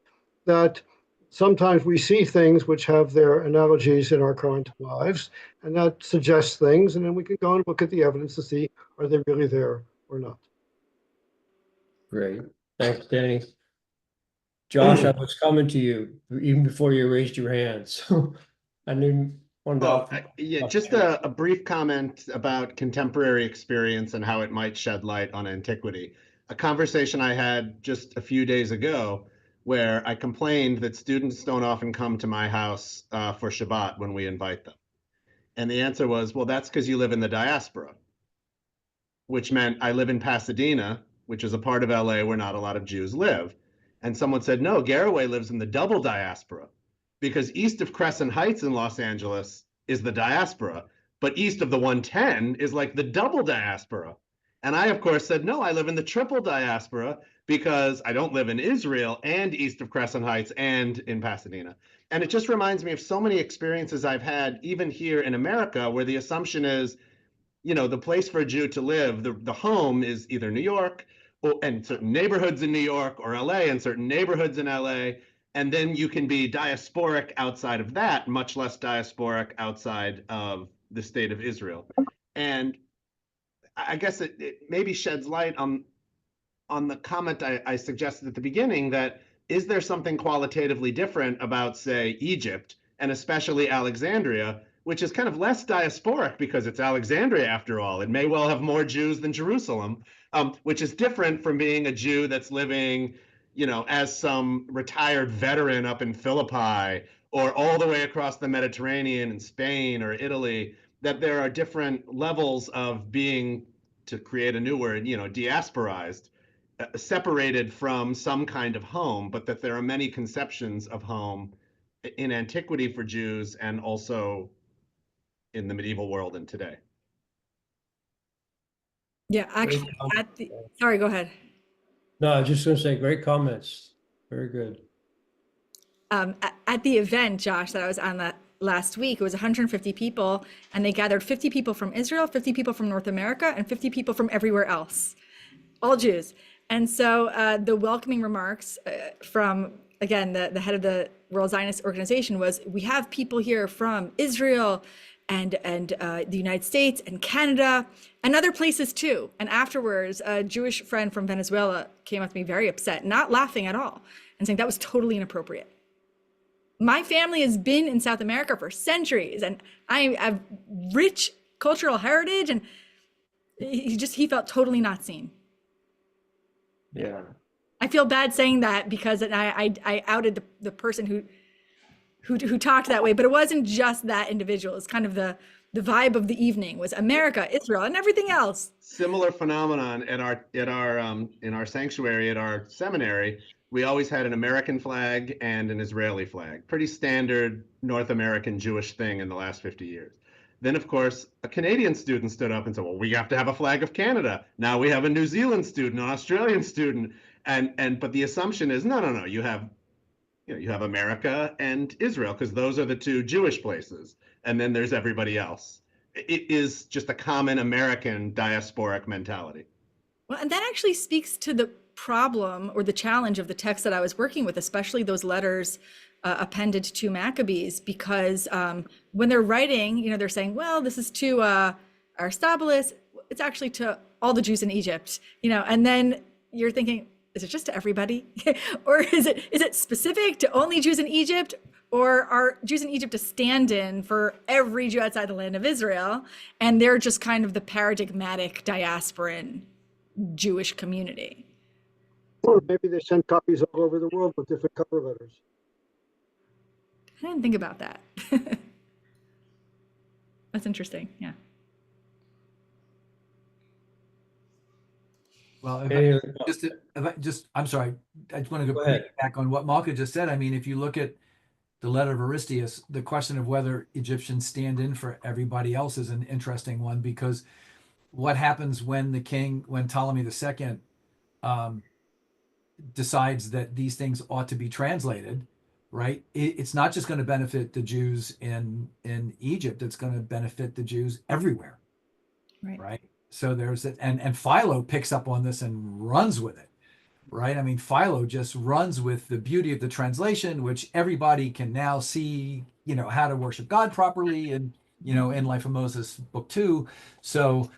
that sometimes we see things which have their analogies in our current lives, and that suggests things, and then we can go and look at the evidence to see are they really there or not. Great. Thanks, Danny. Josh, I was coming to you even before you raised your hand, so I didn't want to. Yeah, just a brief comment about contemporary experience and how it might shed light on antiquity. A conversation I had just a few days ago where I complained that students don't often come to my house for Shabbat when we invite them. And the answer was, well, that's because you live in the diaspora, which meant I live in Pasadena, which is a part of LA where not a lot of Jews live. And someone said, no, Garraway lives in the double diaspora because east of Crescent Heights in Los Angeles is the diaspora, but east of the 110 is like the double diaspora. And I, of course, said, no, I live in the triple diaspora because I don't live in Israel and east of Crescent Heights and in Pasadena. And it just reminds me of so many experiences I've had, even here in America, where the assumption is, the place for a Jew to live, the home is either New York and certain neighborhoods in New York, or LA and certain neighborhoods in LA. And then you can be diasporic outside of that, much less diasporic outside of the state of Israel. And I guess it maybe sheds light on the comment I suggested at the beginning, that is there something qualitatively different about, say, Egypt, and especially Alexandria, which is kind of less diasporic because it's Alexandria after all. It may well have more Jews than Jerusalem, which is different from being a Jew that's living, as some retired veteran up in Philippi or all the way across the Mediterranean in Spain or Italy, that there are different levels of being, to create a new word, diasporized, separated from some kind of home, but that there are many conceptions of home in antiquity for Jews and also in the medieval world and today. Yeah, actually, sorry, go ahead. No, I was just going to say, great comments. Very good. At the event, Josh, that I was on last week, it was 150 people, and they gathered 50 people from Israel, 50 people from North America, and 50 people from everywhere else, all Jews. And so the welcoming remarks from, again, the head of the World Zionist Organization was, we have people here from Israel and the United States and Canada and other places too. And afterwards, a Jewish friend from Venezuela came up to me very upset, not laughing at all, and saying that was totally inappropriate. My family has been in South America for centuries, and I have rich cultural heritage, and he felt totally not seen. Yeah. I feel bad saying that because I outed the person who talked that way, but it wasn't just that individual. It's kind of the vibe of the evening was America, Israel, and everything else. Similar phenomenon at our in our sanctuary at our seminary. We always had an American flag and an Israeli flag. Pretty standard North American Jewish thing in the last 50 years. Then, of course, a Canadian student stood up and said, well, we have to have a flag of Canada. Now we have a New Zealand student, an Australian student. But the assumption is, no, you have America and Israel, because those are the two Jewish places. And then there's everybody else. it is just a common American diasporic mentality. Well, and that actually speaks to the problem or the challenge of the text that I was working with, especially those letters appended to Maccabees, because when they're writing, they're saying, well, this is to Aristobulus, it's actually to all the Jews in Egypt, and then you're thinking, is it just to everybody? Or is it specific to only Jews in Egypt? Or are Jews in Egypt a stand-in for every Jew outside the land of Israel? And they're just kind of the paradigmatic diasporan Jewish community. Or maybe they send copies all over the world with different cover letters. I didn't think about that. That's interesting. Yeah. Well, Any- I'm sorry. I just want to Go go ahead. back on what Malka just said. I mean, if you look at the letter of Aristeas, the question of whether Egyptians stand in for everybody else is an interesting one, because what happens when Ptolemy II decides that these things ought to be translated, right? It's not just going to benefit the Jews in Egypt; it's going to benefit the Jews everywhere, right? So there's it, and Philo picks up on this and runs with it, right? I mean, Philo just runs with the beauty of the translation, which everybody can now see, how to worship God properly, and in Life of Moses, book 2. So,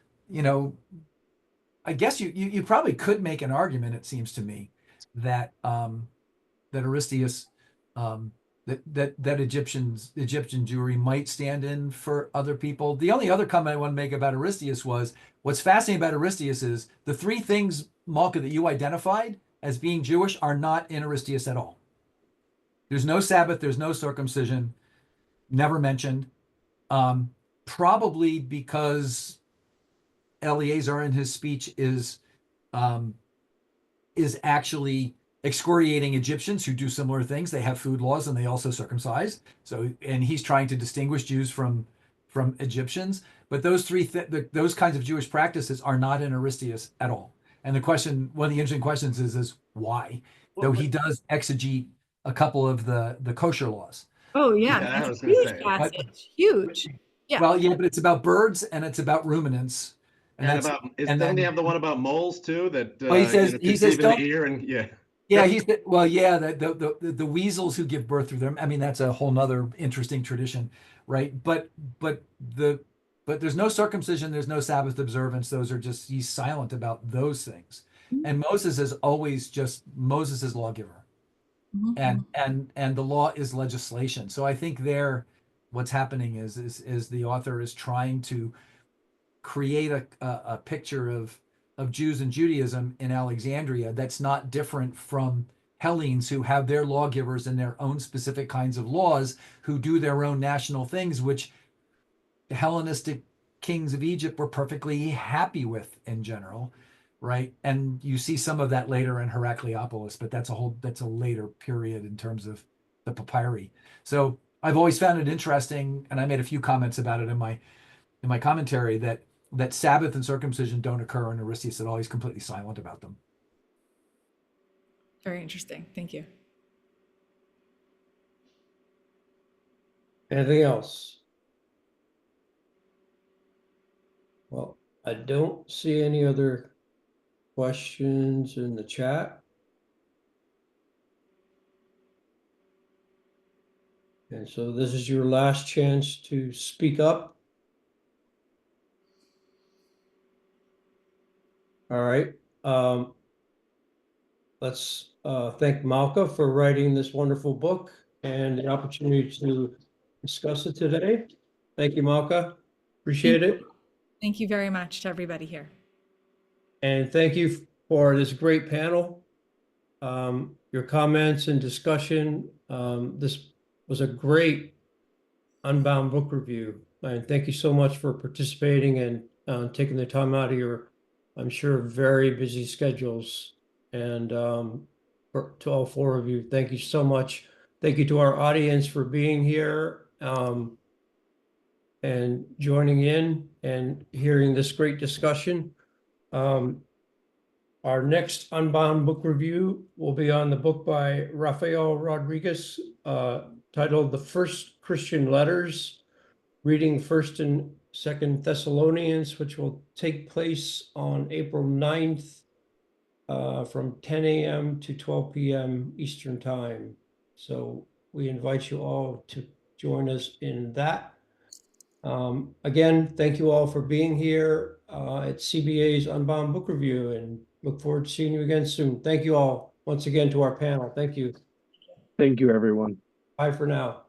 I guess you probably could make an argument, it seems to me, that that Aristeas that Egyptian Jewry might stand in for other people. The only other comment I want to make about Aristeas was, what's fascinating about Aristeas is the 3 things, Malka, that you identified as being Jewish are not in Aristeas at all. There's no Sabbath, there's no circumcision, never mentioned. Probably because Eleazar in his speech is actually excoriating Egyptians who do similar things. They have food laws and they also circumcise. So, and he's trying to distinguish Jews from Egyptians. But those those kinds of Jewish practices are not in Aristeas at all. And the question, one of the interesting questions is why? Though he does exegete a couple of the kosher laws. Oh yeah, Yeah, I that's was a gonna huge say. passage. Huge. Yeah. Well, yeah, but it's about birds and it's about ruminants. And that's about and doesn't he then have the one about moles too, that well, he says conceive in don't. the ear, and Yeah, the weasels who give birth through them. I mean, that's a whole nother interesting tradition, right? But there's no circumcision, there's no Sabbath observance. Those are just, he's silent about those things. And Moses is always just Moses is lawgiver, and the law is legislation. So I think what's happening is the author is trying to create a picture of Jews and Judaism in Alexandria that's not different from Hellenes, who have their lawgivers and their own specific kinds of laws, who do their own national things, which the Hellenistic kings of Egypt were perfectly happy with in general, right? And you see some of that later in Heracleopolis, but that's a later period in terms of the papyri. So I've always found it interesting, and I made a few comments about it in my commentary, that Sabbath and circumcision don't occur in Aristeas at all. He's completely silent about them. Very interesting. Thank you. Anything else? Well, I don't see any other questions in the chat. And so this is your last chance to speak up. All right. Let's thank Malka for writing this wonderful book and the opportunity to discuss it today. Thank you, Malka. Appreciate it. Thank you very much to everybody here. And thank you for this great panel. Your comments and discussion. This was a great Unbound book review. And thank you so much for participating and taking the time out of your, I'm sure, very busy schedules. And to all 4 of you, thank you so much. Thank you to our audience for being here and joining in and hearing this great discussion. Our next Unbound book review will be on the book by Rafael Rodriguez, titled The First Christian Letters, Reading 1st and Second Thessalonians, which will take place on April 9th from 10 a.m. to 12 p.m. Eastern Time. So we invite you all to join us in that. Again, thank you all for being here at CBA's Unbound Book Review, and look forward to seeing you again soon. Thank you all once again to our panel. Thank you. Thank you, everyone. Bye for now.